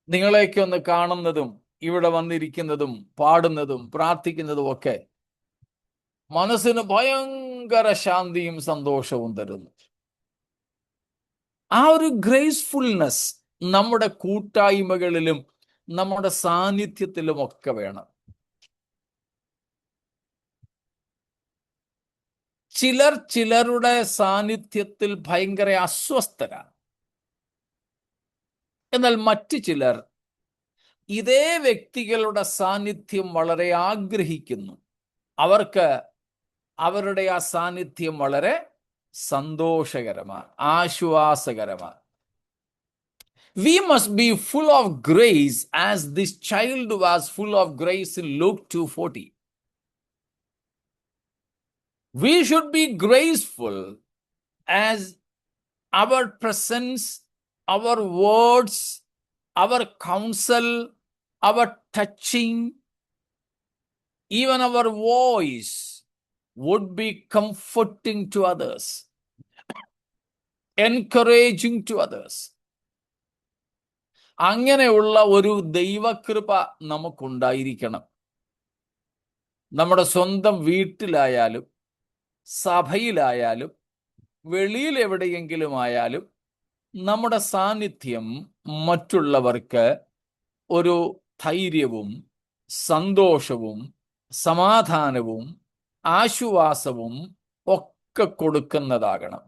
Speaker 1: നിങ്ങളെയൊക്കെ ഒന്ന് കാണുന്നതും ഇവിടെ വന്നിരിക്കുന്നതും പാടുന്നതും പ്രാർത്ഥിക്കുന്നതും ഒക്കെ മനസ്സിന് ഭയങ്കര ശാന്തിയും സന്തോഷവും തരുന്നു. ആ ഒരു ഗ്രേസ്ഫുൾനെസ് നമ്മുടെ കൂട്ടായ്മകളിലും നമ്മുടെ സാന്നിധ്യത്തിലും ഒക്കെ വേണം. ചിലരുടെ സാന്നിധ്യത്തിൽ ഭയങ്കര അസ്വസ്ഥരാണ്. എന്നാൽ മറ്റു ചിലർ ഇതേ വ്യക്തികളുടെ സാന്നിധ്യം വളരെ ആഗ്രഹിക്കുന്നു. അവർക്ക് അവരുടെ ആ സാന്നിധ്യം വളരെ സന്തോഷകരമാണ്, ആശ്വാസകരമാണ്. We must be full of grace as this child was full of grace in Luke 2:40. We should be graceful as our presence, our words, our counsel, our touching, even our voice would be comforting to others, encouraging to others. അങ്ങനെയുള്ള ഒരു ദൈവകൃപ നമുക്കുണ്ടായിരിക്കണം. നമ്മുടെ സ്വന്തം വീട്ടിലായാലും സഭയിലായാലും വെളിയിൽ എവിടെയെങ്കിലും ആയാലും നമ്മുടെ സാന്നിധ്യം മറ്റുള്ളവർക്ക് ഒരു ധൈര്യവും സന്തോഷവും സമാധാനവും ആശ്വാസവും ഒക്കെ കൊടുക്കുന്നതാകണം.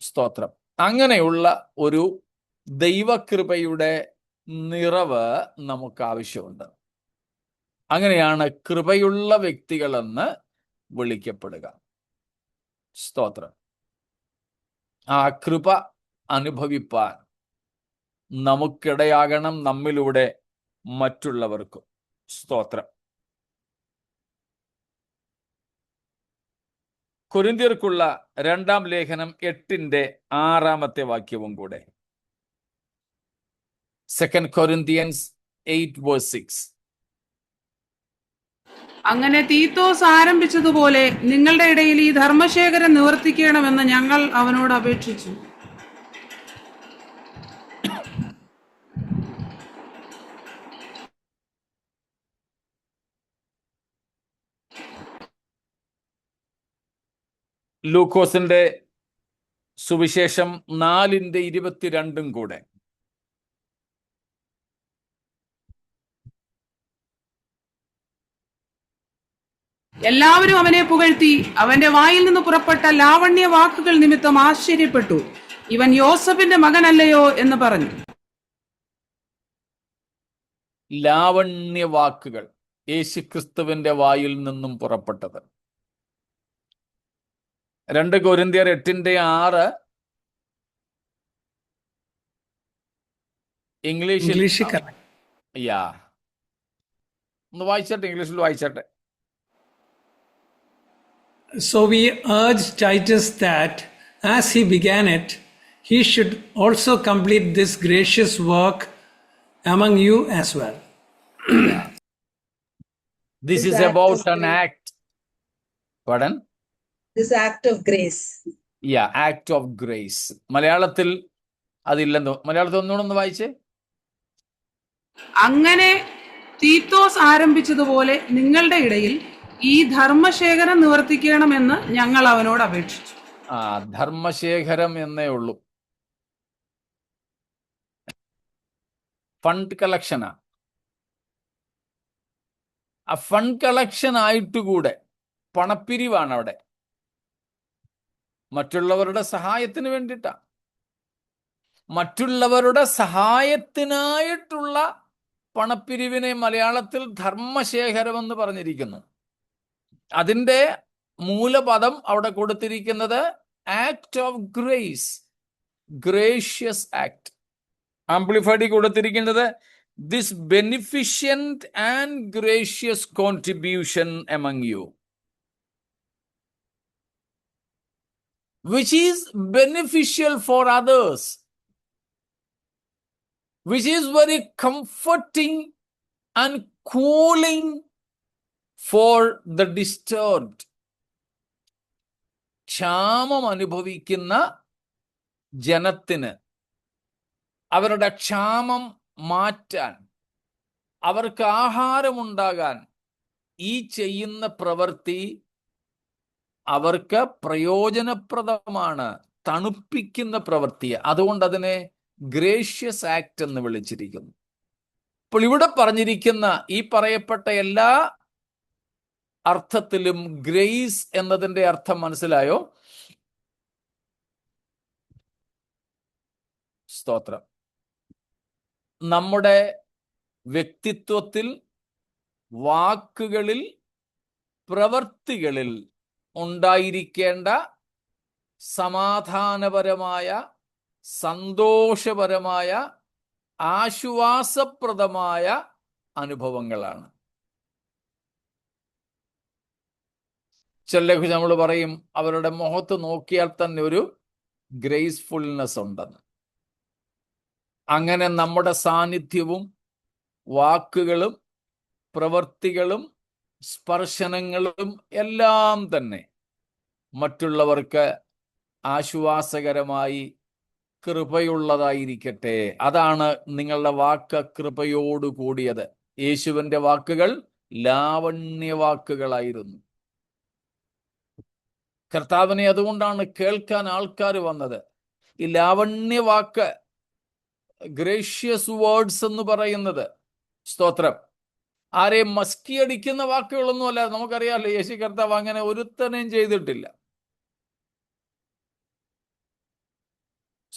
Speaker 1: സ്തോത്രം. അങ്ങനെയുള്ള ഒരു ദൈവകൃപയുടെ നിറവ് നമുക്ക് ആവശ്യമുണ്ട്. അങ്ങനെയാണ് കൃപയുള്ള വ്യക്തികളെന്ന് വിളിക്കപ്പെടുക. സ്തോത്രം. ആ കൃപ അനുഭവിപ്പാൻ നമുക്കിടയാകണം, നമ്മിലൂടെ മറ്റുള്ളവർക്കും. സ്തോത്രം. കൊരിന്ത്യർക്കുള്ള 2-ാം ലേഖനം 8-ന്റെ 6 വാക്യവും കൂടെ. 2 Corinthians 8:6.
Speaker 4: അങ്ങനെ തീത്തോസ് ആരംഭിച്ചതുപോലെ നിങ്ങളുടെ ഇടയിൽ ഈ ധർമ്മശേഖരം നിവർത്തിക്കണമെന്ന് ഞങ്ങൾ അവനോട് അപേക്ഷിച്ചു.
Speaker 1: ലൂക്കോസിന്റെ സുവിശേഷം 4:22 കൂടെ.
Speaker 4: എല്ലാവരും അവനെ പുകഴ്ത്തി അവന്റെ വായിൽ നിന്ന് പുറപ്പെട്ട ലാവണ്യ വാക്കുകൾ നിമിത്തം ആശ്ചര്യപ്പെട്ടു. ഇവൻ യോസഫിന്റെ മകനല്ലയോ എന്ന് പറഞ്ഞു.
Speaker 1: ലാവണ്യ വാക്കുകൾ യേശുക്രിസ്തുവിന്റെ വായിൽ നിന്നും പുറപ്പെട്ടത്. 2 കൊരിന്ത്യർ 8:6 ഇംഗ്ലീഷിൽ. യാ, ഒന്ന് വായിച്ചട്ടെ, ഇംഗ്ലീഷിൽ വായിച്ചട്ടെ.
Speaker 5: So we urge Titus that, as he began it, he should also complete this gracious work among you as well.
Speaker 1: This is about an act. Pardon?
Speaker 6: This act of grace.
Speaker 1: Yeah, act of grace. മലയാളത്തിൽ അതില്ലെന്നോ? മലയാളത്തിൽ ഒന്നുകൂടെ വായിച്ചേ.
Speaker 4: അങ്ങനെ തീത്തോസ് ആരംഭിച്ചതുപോലെ നിങ്ങളുടെ ഇടയിൽ ഈ ധർമ്മശേഖരം നിവർത്തിക്കണമെന്ന് ഞങ്ങൾ അവനോട് അപേക്ഷിച്ചു.
Speaker 1: ധർമ്മശേഖരം എന്നേ ഉള്ളൂ. ഫണ്ട് കളക്ഷനാ. ആ ഫണ്ട് കളക്ഷൻ ആയിട്ടുകൂടെ പണപ്പിരിവാണ് അവിടെ. മറ്റുള്ളവരുടെ സഹായത്തിന് വേണ്ടിയിട്ടാ. മറ്റുള്ളവരുടെ സഹായത്തിനായിട്ടുള്ള പണപ്പിരിവിനെ മലയാളത്തിൽ ധർമ്മശേഖരം എന്ന് പറഞ്ഞിരിക്കുന്നു. അതിൻ്റെ മൂലപദം അവിടെ കൊടുത്തിരിക്കുന്നത് act of grace, gracious act. Amplified കൊടുത്തിരിക്കുന്നത് this beneficent and gracious contribution among you, which is beneficial for others, which is very comforting and cooling for the disturbed. ക്ഷാമം അനുഭവിക്കുന്ന ജനത്തിന് അവരുടെ ക്ഷാമം മാറ്റാൻ, അവർക്ക് ആഹാരമുണ്ടാകാൻ ഈ ചെയ്യുന്ന പ്രവൃത്തി അവർക്ക് പ്രയോജനപ്രദമാണ്, തണുപ്പിക്കുന്ന പ്രവൃത്തിയെ. അതുകൊണ്ട് അതിനെ ഗ്രേഷ്യസ് ആക്ട് എന്ന് വിളിച്ചിരിക്കുന്നു. അപ്പോൾ ഇവിടെ പറഞ്ഞിരിക്കുന്ന ഈ പറയപ്പെട്ട എല്ലാ അർത്ഥത്തിലും ഗ്രേസ് എന്നതിൻ്റെ അർത്ഥം മനസ്സിലായോ? സ്തോത്രം. നമ്മുടെ വ്യക്തിത്വത്തിൽ, വാക്കുകളിൽ, പ്രവൃത്തികളിൽ ഉണ്ടായിരിക്കേണ്ട സമാധാനപരമായ, സന്തോഷപരമായ, ആശ്വാസപ്രദമായ അനുഭവങ്ങളാണ്. ചിലർക്ക് നമ്മൾ പറയും അവരുടെ മുഖത്ത് നോക്കിയാൽ തന്നെ ഒരു ഗ്രേസ്ഫുൾനെസ് ഉണ്ടെന്ന്. അങ്ങനെ നമ്മുടെ സാന്നിധ്യവും വാക്കുകളും പ്രവൃത്തികളും സ്പർശനങ്ങളും എല്ലാം തന്നെ മറ്റുള്ളവർക്ക് ആശ്വാസകരമായി കൃപയുള്ളതായിരിക്കട്ടെ. അതാണ് നിങ്ങളുടെ വാക്ക് കൃപയോടു കൂടിയത്. യേശുവിൻ്റെ വാക്കുകൾ ലാവണ്യ വാക്കുകളായിരുന്നു. കർത്താവിനെ അതുകൊണ്ടാണ് കേൾക്കാൻ ആൾക്കാർ വന്നത്. ഈ ലാവണ്യവാക്ക്, ഗ്രേഷ്യസ് വേർഡ്സ് എന്ന് പറയുന്നത്, സ്തോത്രം, ആരെയും മസ്കിയടിക്കുന്ന വാക്കുകളൊന്നും അല്ല. നമുക്കറിയാമല്ലോ, യേശു കർത്താവ് അങ്ങനെ ഒരുത്തനെയും ചെയ്തിട്ടില്ല.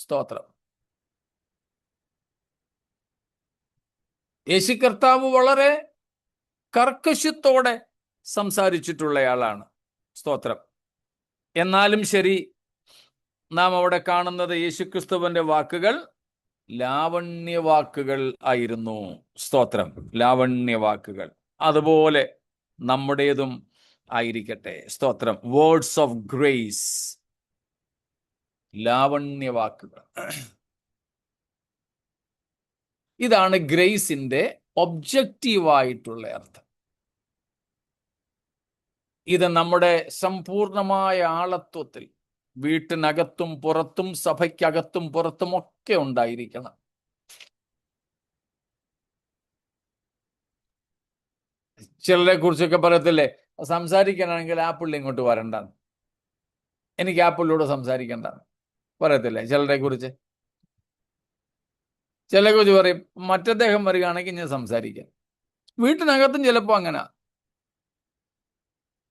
Speaker 1: സ്തോത്രം. യേശു കർത്താവ് വളരെ കർക്കശത്തോടെ സംസാരിച്ചിട്ടുള്ളയാളാണ്. സ്തോത്രം. എന്നാലും ശരി, നാം അവിടെ കാണുന്നത് യേശുക്രിസ്തുവിന്റെ വാക്കുകൾ ലാവണ്യവാക്കുകൾ ആയിരുന്നു. സ്തോത്രം. ലാവണ്യവാക്കുകൾ. അതുപോലെ നമ്മുടേതും ആയിരിക്കട്ടെ. സ്തോത്രം. വേർഡ്സ് ഓഫ് ഗ്രേസ്, ലാവണ്യവാക്കുകൾ. ഇതാണ് ഗ്രേസിന്റെ ഒബ്ജക്റ്റീവായിട്ടുള്ള അർത്ഥം. ഇത് നമ്മുടെ സമ്പൂർണമായ ആളത്വത്തിൽ വീട്ടിനകത്തും പുറത്തും, സഭയ്ക്കകത്തും പുറത്തും ഒക്കെ ഉണ്ടായിരിക്കണം. ചിലരെ കുറിച്ചൊക്കെ പറയത്തില്ലേ, സംസാരിക്കാനാണെങ്കിൽ ആ പുള്ളി ഇങ്ങോട്ട് വരണ്ടാന്ന്, എനിക്ക് ആ പുള്ളിയോട് സംസാരിക്കണ്ടാന്ന് പറയത്തില്ലേ ചിലരെ കുറിച്ച്. ചിലരെ കുറിച്ച് പറയും, മറ്റദ്ദേഹം വരികയാണെങ്കിൽ ഞാൻ സംസാരിക്കാം. വീട്ടിനകത്തും ചിലപ്പോൾ അങ്ങനെ,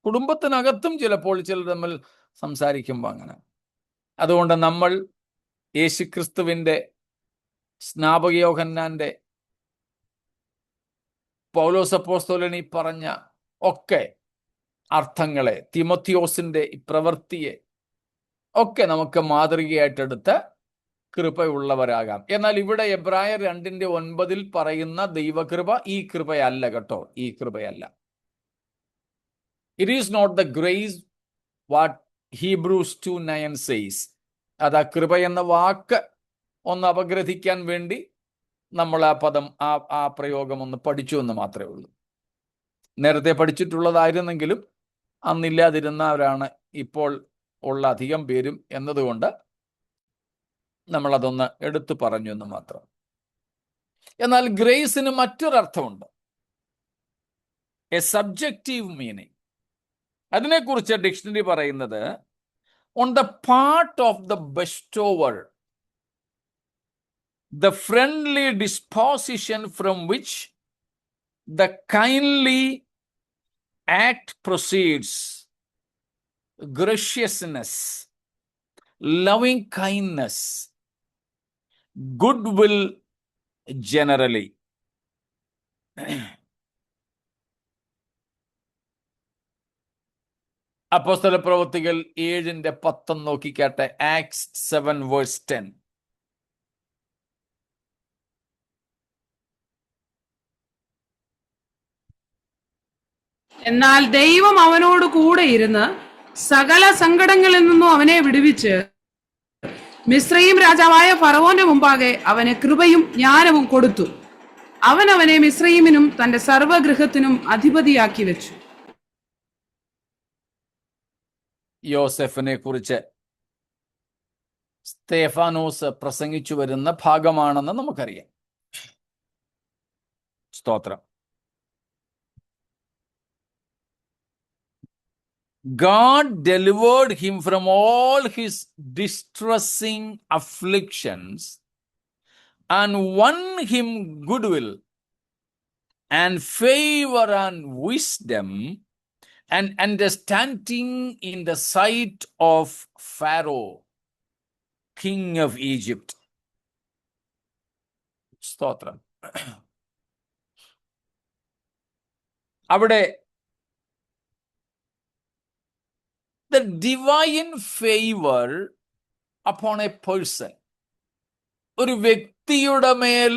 Speaker 1: കുടുംബത്തിനകത്തും ചിലപ്പോൾ ചിലർ തമ്മിൽ സംസാരിക്കുമ്പോൾ അങ്ങനെ. അതുകൊണ്ട് നമ്മൾ യേശുക്രിസ്തുവിൻ്റെ, സ്നാപക യോഹന്നാന്റെ, പൗലോസ് അപ്പോസ്തലൻ ഈ പറഞ്ഞ ഒക്കെ അർത്ഥങ്ങളെ, തിമോത്തിയോസിന്റെ പ്രവൃത്തിയെ ഒക്കെ നമുക്ക് മാതൃകയായിട്ടെടുത്ത് കൃപയുള്ളവരാകാം. എന്നാൽ ഇവിടെ എബ്രായർ 2:9 പറയുന്ന ദൈവകൃപ ഈ കൃപയല്ല കേട്ടോ, ഈ കൃപയല്ല. It is not the grace what Hebrews 2:9 says. അത് ആ കൃപ എന്ന വാക്ക് ഒന്ന് അപഗ്രഥിക്കാൻ വേണ്ടി നമ്മൾ ആ പദം, ആ പ്രയോഗം ഒന്ന് പഠിച്ചു എന്ന് മാത്രമേ ഉള്ളൂ. നേരത്തെ പഠിച്ചിട്ടുള്ളതായിരുന്നെങ്കിലും അന്നില്ലാതിരുന്നവരാണ് ഇപ്പോൾ ഉള്ള അധികം പേരും എന്നതുകൊണ്ട് നമ്മളതൊന്ന് എടുത്തു പറഞ്ഞു എന്ന് മാത്രം. എന്നാൽ ഗ്രേസിന് മറ്റൊരർത്ഥമുണ്ട്, എ സബ്ജക്റ്റീവ് മീനിങ്. അതിനെക്കുറിച്ച് ഡിക്ഷണറി പറയുന്നത്, on the part of the bestower, the friendly disposition from which the kindly act proceeds, graciousness, loving kindness, goodwill generally. അപ്പോസ്തല പ്രവൃത്തികൾ 7:10 നോക്കിക്കാട്ടെ. ആക്ട്സ് 7:10.
Speaker 4: എന്നാൽ ദൈവം അവനോട് കൂടെ ഇരുന്ന് സകല സങ്കടങ്ങളിൽ നിന്നും അവനെ വിടുവിച്ച് മിസ്രയീം രാജാവായ ഫറവോന്റെ മുമ്പാകെ അവന് കൃപയും ജ്ഞാനവും കൊടുത്തു. അവൻ അവനെ മിസ്രയീമിനും തന്റെ സർവഗൃഹത്തിനും അധിപതിയാക്കി വെച്ചു.
Speaker 1: യോസെഫിനെ കുറിച്ച് സ്തേഫാനോസ് പ്രസംഗിച്ചു വരുന്ന ഭാഗമാണെന്ന് നമുക്കറിയാം. സ്തോത്രം. God delivered him from all his distressing afflictions and won him goodwill and favor and wisdom and understanding in the sight of Pharaoh, king of Egypt. സ്തോത്രം. അവിടെ the divine favor upon a person, ഒരു വ്യക്തിയുടെ മേൽ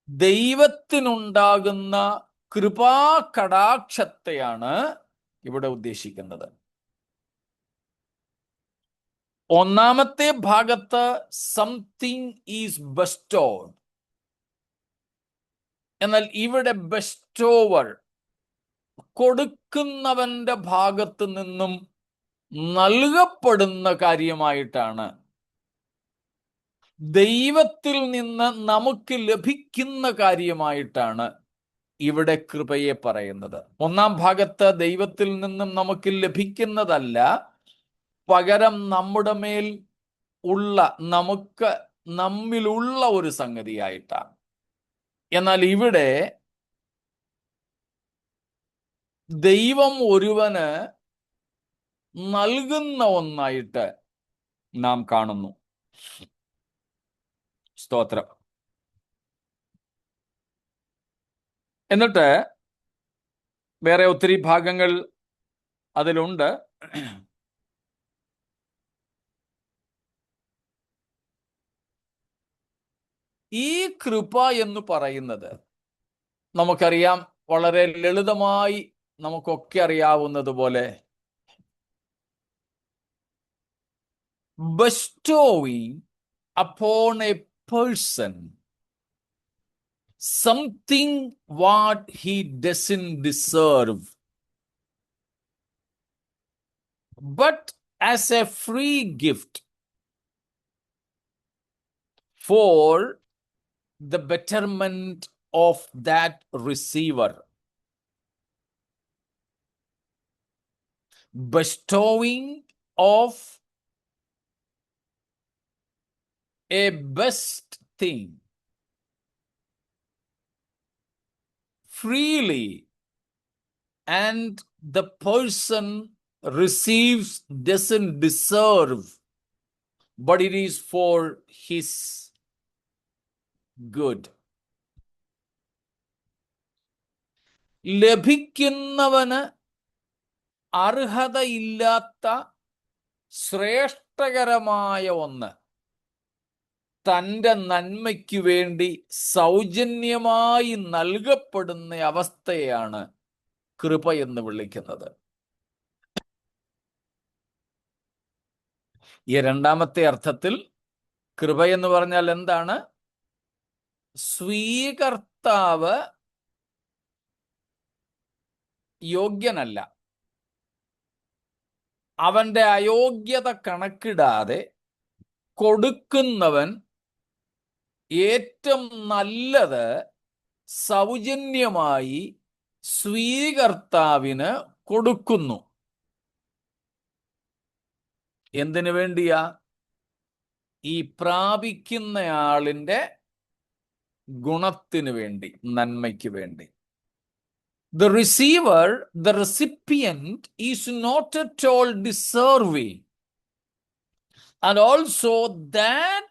Speaker 1: ദൈവത്തിനുണ്ടാകുന്ന കൃപാകടാക്ഷത്തെയാണ് ഇവിടെ ഉദ്ദേശിക്കുന്നത്. ഒന്നാമത്തെ ഭാഗത്ത് something is bestowed, എന്നാൽ ഇവിടെ ബെസ്റ്റോവർ, കൊടുക്കുന്നവന്റെ ഭാഗത്ത് നിന്നും നൽകപ്പെടുന്ന കാര്യമായിട്ടാണ്, ദൈവത്തിൽ നിന്ന് നമുക്ക് ലഭിക്കുന്ന കാര്യമായിട്ടാണ് ഇവിടെ കൃപയെ പറയുന്നത്. ഒന്നാം ഭാഗത്ത് ദൈവത്തിൽ നിന്നും നമുക്ക് ലഭിക്കുന്നതല്ല, പകരം നമ്മുടെ മേൽ ഉള്ള, നമ്മിലുള്ള ഒരു സംഗതിയായിട്ടാണ്. എന്നാൽ ഇവിടെ ദൈവം ഒരുവന് നൽകുന്ന ഒന്നായിട്ട് നാം കാണുന്നു. സ്തോത്രം. എന്നിട്ട് വേറെ ഒത്തിരി ഭാഗങ്ങൾ അതിലുണ്ട്. ഈ കൃപ എന്ന് പറയുന്നത് നമുക്കറിയാം, വളരെ ലളിതമായി നമുക്കൊക്കെ അറിയാവുന്നത് പോലെ bestowing upon a person something what he doesn't deserve, but as a free gift for the betterment of that receiver. Bestowing of a best thing freely, and the person receives doesn't deserve, but it is for his good. ലഭിക്കുന്നവന് അർഹതയില്ലാത്ത ശ്രേഷ്ഠകരമായ ഒന്ന് തൻ്റെ നന്മയ്ക്ക് വേണ്ടി സൗജന്യമായി നൽകപ്പെടുന്ന അവസ്ഥയാണ് കൃപ എന്ന് വിളിക്കുന്നത്. ഈ രണ്ടാമത്തെ അർത്ഥത്തിൽ കൃപ എന്ന് പറഞ്ഞാൽ എന്താണ്? സ്വീകർത്താവ് യോഗ്യനല്ല, അവന്റെ അയോഗ്യത കണക്കിടാതെ കൊടുക്കുന്നവൻ ഏറ്റവും നല്ലത് സൗജന്യമായി സ്വീകർത്താവിന് കൊടുക്കുന്നു. എന്തിനു വേണ്ടിയാ? ഈ പ്രാപിക്കുന്നയാളിന്റെ ഗുണത്തിന് വേണ്ടി, നന്മയ്ക്ക് വേണ്ടി. The receiver, the recipient is not at all deserving, and also that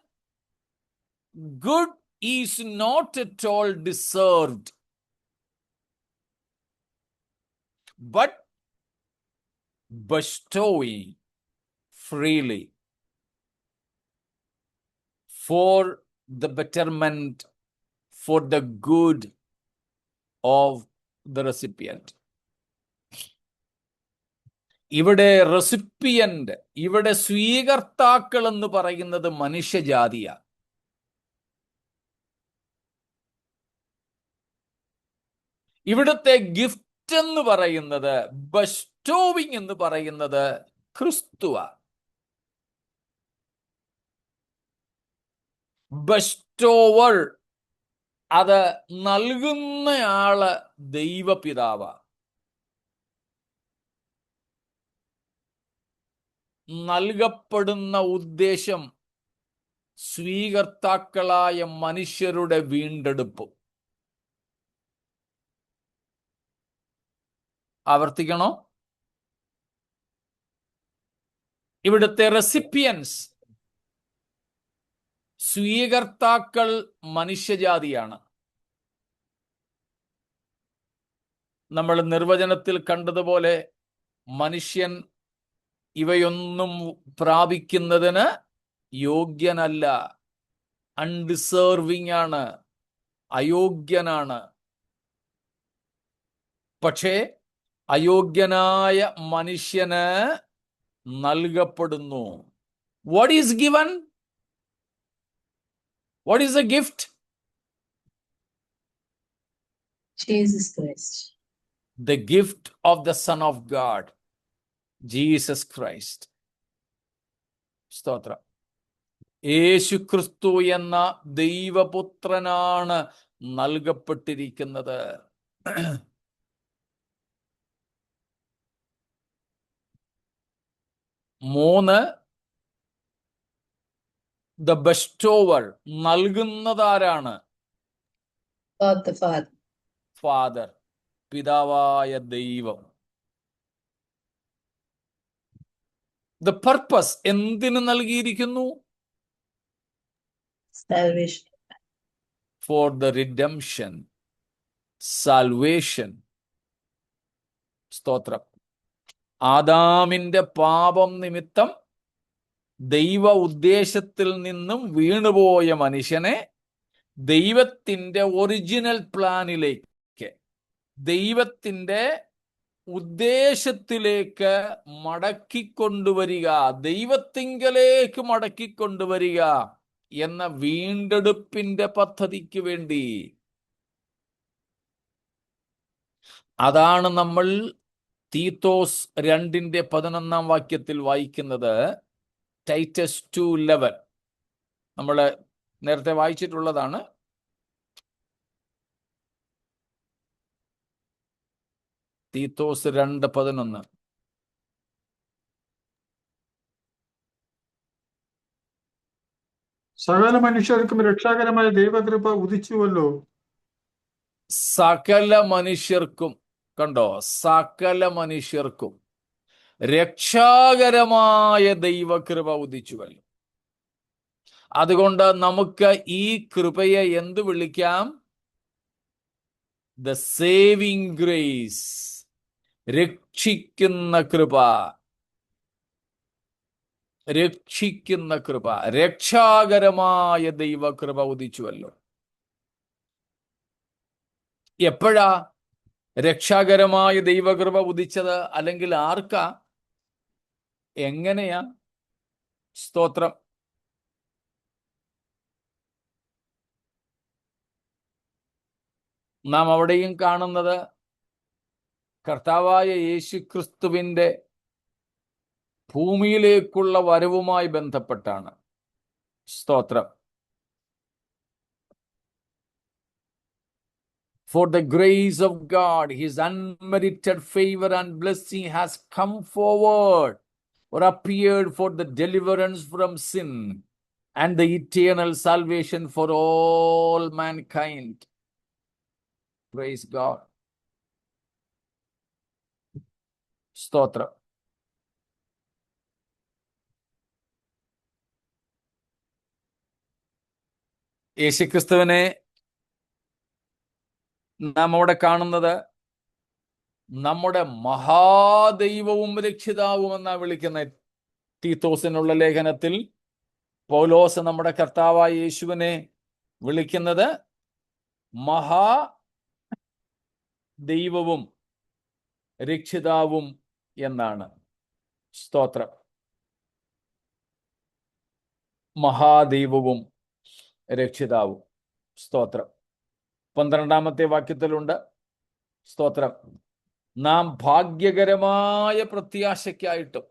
Speaker 1: good is not at all deserved, but bestowing freely for the betterment, for the good of the recipient. ഇവിടെ റെസിപ്പിയന്റ്, ഇവിടെ സ്വീകർത്താക്കൾ എന്ന് പറയുന്നത് മനുഷ്യജാതിയാ. ഇവിടുത്തെ gift എന്ന് പറയുന്നത്, ബെസ്റ്റോവിങ് എന്ന് പറയുന്നത് ക്രിസ്തുവാ. ബെസ്റ്റോവർ, അത് നൽകുന്നയാള് ദൈവപിതാവാ. നൽകപ്പെടുന്ന ഉദ്ദേശം സ്വീകർത്താക്കളായ മനുഷ്യരുടെ വീണ്ടെടുപ്പ്. ആവർത്തിക്കണോ? ഇവിടുത്തെ റെസിപ്പിയൻസ്, സ്വീകർത്താക്കൾ മനുഷ്യജാതിയാണ്. നമ്മൾ നിർവചനത്തിൽ കണ്ടതുപോലെ മനുഷ്യൻ ഇവയൊന്നും പ്രാപിക്കുന്നതിന് യോഗ്യനല്ല, അൺഡിസേർവിംഗ് ആണ്, അയോഗ്യനാണ്. പക്ഷേ അയോഗ്യനായ മനുഷ്യന് നൽകപ്പെടുന്നു. What is given? What is A gift?
Speaker 3: Jesus Christ.
Speaker 1: The gift of the Son of God, Jesus Christ. സ്തോത്രം. യേശു ക്രിസ്തു എന്ന ദൈവപുത്രനാണ് നൽകപ്പെട്ടിരിക്കുന്നത്. മൂന്ന്, ദ ബെസ്റ്റോവർ, നൽകുന്നതാരാണ്?
Speaker 3: God the Father.
Speaker 1: ഫാദർ, പിതാവായ ദൈവം. ദ പർപ്പസ്, എന്തിനു നൽകിയിരിക്കുന്നു?
Speaker 3: Salvation.
Speaker 1: For the redemption, salvation. സ്തോത്രം. ആദാമിന്റെ പാപം നിമിത്തം ദൈവ ഉദ്ദേശത്തിൽ നിന്നും വീണുപോയ മനുഷ്യനെ ദൈവത്തിന്റെ ഒറിജിനൽ പ്ലാനിലേക്ക്, ദൈവത്തിന്റെ ഉദ്ദേശത്തിലേക്ക് മടക്കിക്കൊണ്ടുവരിക, ദൈവത്തിങ്കലേക്ക് മടക്കിക്കൊണ്ടുവരിക എന്ന വീണ്ടെടുപ്പിന്റെ പദ്ധതിക്ക് വേണ്ടി. അതാണ് നമ്മൾ തീത്തോസ് 2:11 വായിക്കുന്നത്. ടൈറ്റസ് 2:11 നമ്മൾ നേരത്തെ വായിച്ചിട്ടുള്ളതാണ്. തീത്തോസ് 2:11.
Speaker 2: സകല മനുഷ്യർക്കും രക്ഷാകരമായ ദൈവകൃപ ഉദിച്ചുവല്ലോ.
Speaker 1: സകല മനുഷ്യർക്കും, കണ്ടോ, സകല മനുഷ്യർക്കും രക്ഷാകരമായ ദൈവകൃപ ഉദിച്ചുവല്ലോ. അതുകൊണ്ട് നമുക്ക് ഈ കൃപയെ എന്ത് വിളിക്കാം? ദ സേവിങ് ഗ്രേസ്, രക്ഷിക്കുന്ന കൃപ. രക്ഷിക്കുന്ന കൃപ, രക്ഷാകരമായ ദൈവകൃപ ഉദിച്ചുവല്ലോ. എപ്പോഴാ രക്ഷാകരമായ ദൈവകൃപ ഉദിച്ചത്? അല്ലെങ്കിൽ ആർക്കാ? എങ്ങനെയാ? സ്തോത്രം. നാം അവിടെയും കാണുന്നത് കർത്താവായ യേശുക്രിസ്തുവിന്റെ ഭൂമിയിലേക്കുള്ള വരവുമായി ബന്ധപ്പെട്ടാണ്. സ്തോത്രം. For the grace of God, His unmerited favor and blessing has come forward or appeared for the deliverance from sin and the eternal salvation for all mankind. Praise God. സ്തോത്രം. യേശുക്രിസ്തുവിനെ നാം അവിടെ കാണുന്നത് നമ്മുടെ മഹാദൈവവും രക്ഷിതാവും എന്നാ വിളിക്കുന്ന. തീത്തോസിനുള്ള ലേഖനത്തിൽ പൗലോസ് നമ്മുടെ കർത്താവായ യേശുവിനെ വിളിക്കുന്നത് മഹാ ദൈവവും രക്ഷിതാവും എന്നാണ്. സ്തോത്രം. മഹാദൈവവും രക്ഷിതാവും. സ്തോത്രം. 12-ാമത്തെ വാക്യത്തിലുണ്ട്. സ്തോത്രം. നാം ഭാഗ്യകരമായ പ്രത്യാശയ്ക്കായിട്ടും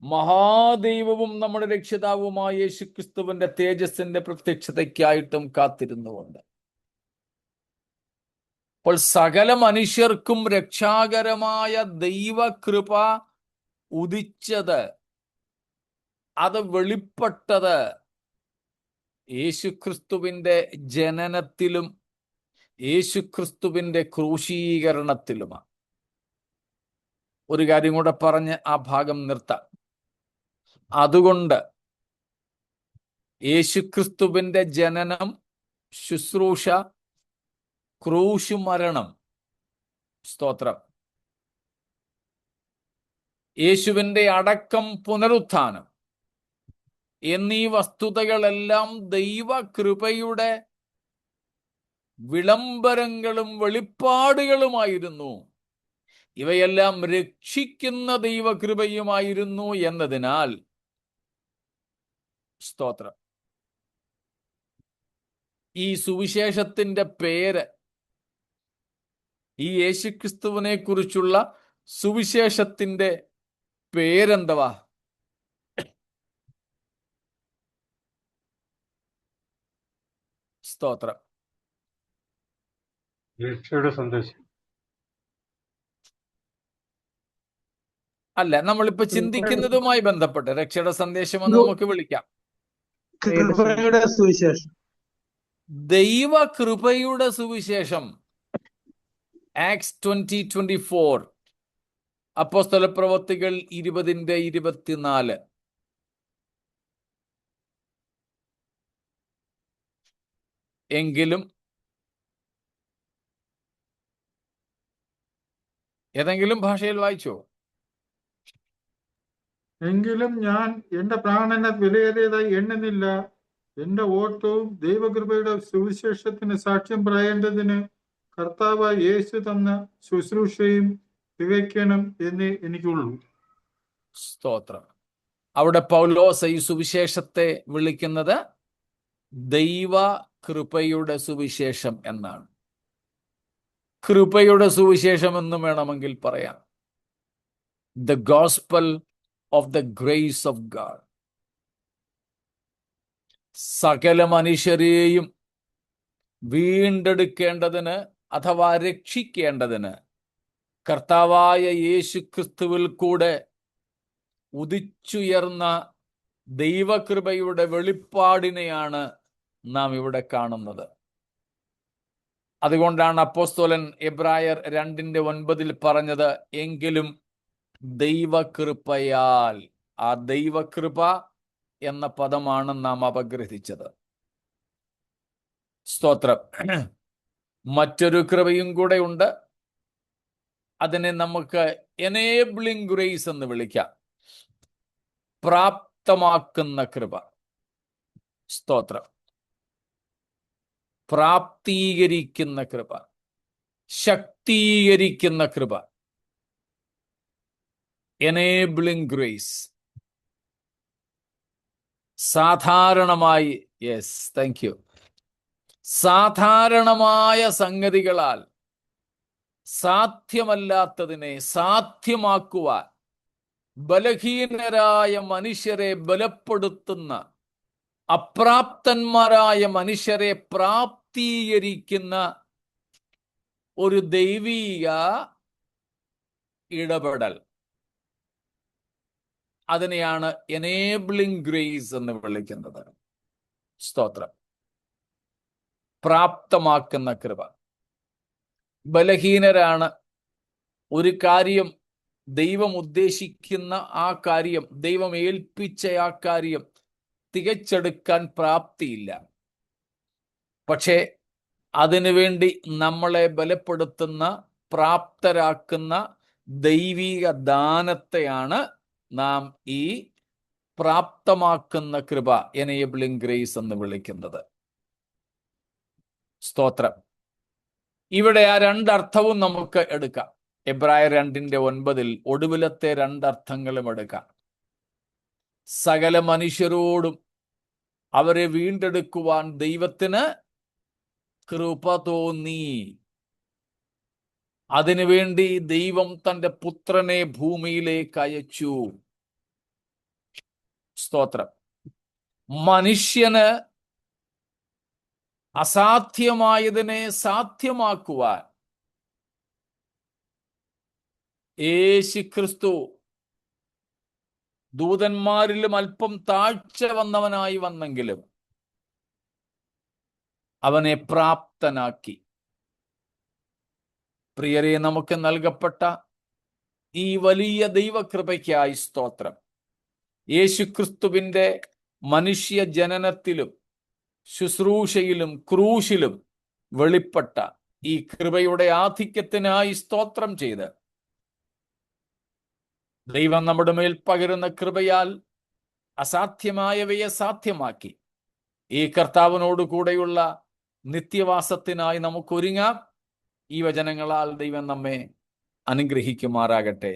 Speaker 1: മഹാദൈവവും നമ്മുടെ രക്ഷിതാവുമായ യേശുക്രിസ്തുവിന്റെ തേജസ്സിന്റെ പ്രത്യക്ഷതയ്ക്കായിട്ടും കാത്തിരുന്നുകൊണ്ട്. അപ്പോൾ സകല മനുഷ്യർക്കും രക്ഷാകരമായ ദൈവകൃപ ഉദിച്ചത്, അത് വെളിപ്പെട്ടത് യേശുക്രിസ്തുവിന്റെ ജനനത്തിലും യേശുക്രിസ്തുവിന്റെ ക്രൂശീകരണത്തിലുമാണ്. ഒരു കാര്യം കൂടെ പറഞ്ഞ് ആ ഭാഗം നിർത്താം. അതുകൊണ്ട് യേശുക്രിസ്തുവിന്റെ ജനനം, ശുശ്രൂഷ, ക്രൂശ് മരണം, സ്തോത്രം, യേശുവിന്റെ അടക്കം, പുനരുത്ഥാനം എന്നീ വസ്തുതകളെല്ലാം ദൈവകൃപയുടെ വിളംബരങ്ങളും വെളിപ്പാടുകളുമായിരുന്നു. ഇവയെല്ലാം രക്ഷിക്കുന്ന ദൈവകൃപയുമായിരുന്നു എന്നതിനാൽ, സ്തോത്രം, ഈ സുവിശേഷത്തിന്റെ പേര്, ഈ യേശുക്രിസ്തുവിനെ കുറിച്ചുള്ള സുവിശേഷത്തിന്റെ പേരെന്തവാ? സ്തോത്രം.
Speaker 2: രക്ഷയുടെ സന്ദേശം.
Speaker 1: അല്ല, നമ്മളിപ്പോ ചിന്തിക്കുന്നതുമായി ബന്ധപ്പെട്ട് രക്ഷയുടെ സന്ദേശം എന്ന് നമുക്ക് വിളിക്കാം.
Speaker 7: കൃപയുടെ സുവിശേഷം.
Speaker 1: ദൈവ കൃപയുടെ സുവിശേഷം. ആക്സ് 20:24, അപ്പോസ്തല പ്രവൃത്തികൾ 20:24. എങ്കിലും ഏതെങ്കിലും ഭാഷയിൽ വായിച്ചോ?
Speaker 2: എങ്കിലും ഞാൻ എന്റെ പ്രാണനെ വിലയേറിയതായി എണ്ണുന്നില്ല. എന്റെ ഓട്ടവും ദൈവകൃപയുടെ സുവിശേഷത്തിന് സാക്ഷ്യം പറയേണ്ടതിന് കർത്താവായ യേശു തന്ന ശുശ്രൂഷയും തികയ്ക്കണം എന്നേ എനിക്കുള്ളൂ.
Speaker 1: സ്തോത്രം. അവിടെ പൗലോസ് ഈ സുവിശേഷത്തെ വിളിക്കുന്നത് ദൈവ കൃപയുടെ സുവിശേഷം എന്നാണ്. കൃപയുടെ സുവിശേഷം എന്നും വേണമെങ്കിൽ പറയാം. The gospel of the grace of God. സകല മനുഷ്യരെയും വീണ്ടെടുക്കേണ്ടതിന് അഥവാ രക്ഷിക്കേണ്ടതിന് കർത്താവായ യേശു ക്രിസ്തുവിൽ കൂടെ ഉദിച്ചുയർന്ന ദൈവകൃപയുടെ വെളിപ്പാടിനെയാണ് നാം ഇവിടെ കാണുന്നത്. അതുകൊണ്ടാണ് അപ്പോസ്തലൻ എബ്രായർ 2:9 പറഞ്ഞത്, എങ്കിലും ദൈവകൃപയാൽ. ആ ദൈവകൃപ എന്ന പദമാണ് നാം അപഗ്രഹിച്ചത്. സ്തോത്രം. മറ്റൊരു കൃപയും കൂടെ ഉണ്ട്. അതിനെ നമുക്ക് എനേബിളിംഗ് ഗ്രേസ് എന്ന് വിളിക്കാം. പ്രാപ്തമാക്കുന്ന കൃപ. സ്തോത്രം. പ്രാപ്തീകരിക്കുന്ന കൃപ, ശക്തീകരിക്കുന്ന കൃപ. Enabling grace. സാധാരണമായി, യെസ്, താങ്ക് യു, സാധാരണമായ സംഗതികളാൽ സാധ്യമല്ലാത്തതിനെ സാധ്യമാക്കുവാൻ ബലഹീനരായ മനുഷ്യരെ ബലപ്പെടുത്തുന്ന, അപ്രാപ്തന്മാരായ മനുഷ്യരെ പ്രാപ്തീകരിക്കുന്ന ഒരു ദൈവീക ഇടപെടൽ. അതിനെയാണ് എനേബിളിംഗ് ഗ്രേസ് എന്ന് വിളിക്കുന്നത്. സ്തോത്രം. പ്രാപ്തമാക്കുന്ന കൃപ. ബലഹീനരാണ്. ഒരു കാര്യം ദൈവം ഉദ്ദേശിക്കുന്ന ആ കാര്യം, ദൈവം ഏൽപ്പിച്ച ആ കാര്യം തികച്ചെടുക്കാൻ പ്രാപ്തിയില്ല. പക്ഷേ അതിനുവേണ്ടി നമ്മളെ ബലപ്പെടുത്തുന്ന, പ്രാപ്തരാക്കുന്ന ദൈവിക ദാനത്തെയാണ് നാം ഈ പ്രാപ്തമാക്കുന്ന കൃപ, എനേബിളിംഗ് ഗ്രേസ് എന്ന് വിളിക്കുന്നത്. സ്തോത്രം. ഇവിടെ ആ രണ്ടർത്ഥവും നമുക്ക് എടുക്കാം. എബ്രായർ 2:9 ഒടുവിലത്തെ രണ്ടർത്ഥങ്ങളും എടുക്കാം. സകല മനുഷ്യരോടും അവരെ വീണ്ടെടുക്കുവാൻ ദൈവത്തിന് കൃപ തോന്നി. അതിനുവേണ്ടി ദൈവം തന്റെ പുത്രനെ ഭൂമിയിലേക്ക് അയച്ചു. സ്തോത്രം. മനുഷ്യന് അസാധ്യമായതിനെ സാധ്യമാക്കുവാൻ യേശു ക്രിസ്തു ദൂതന്മാരിലും അല്പം താഴ്ച വന്നവനായി വന്നെങ്കിലും അവനെ പ്രാപ്തനാക്കി. പ്രിയരെ, നമുക്ക് നൽകപ്പെട്ട ഈ വലിയ ദൈവകൃപയ്ക്കായി സ്തോത്രം. യേശുക്രിസ്തുവിന്റെ മനുഷ്യ ജനനത്തിലും ശുശ്രൂഷയിലും ക്രൂശിലും വെളിപ്പെട്ട ഈ കൃപയുടെ ആധിക്യത്തിനായി സ്തോത്രം ചെയ്ത് ദൈവം നമ്മുടെ മേൽ പകരുന്ന കൃപയാൽ അസാധ്യമായവയെ സാധ്യമാക്കി ഈ കർത്താവിനോട് കൂടെയുള്ള നിത്യവാസത്തിനായി നമുക്ക് ഒരുങ്ങാം. ഈ വചനങ്ങളാൽ ദൈവം നമ്മെ അനുഗ്രഹിക്കുമാറാകട്ടെ.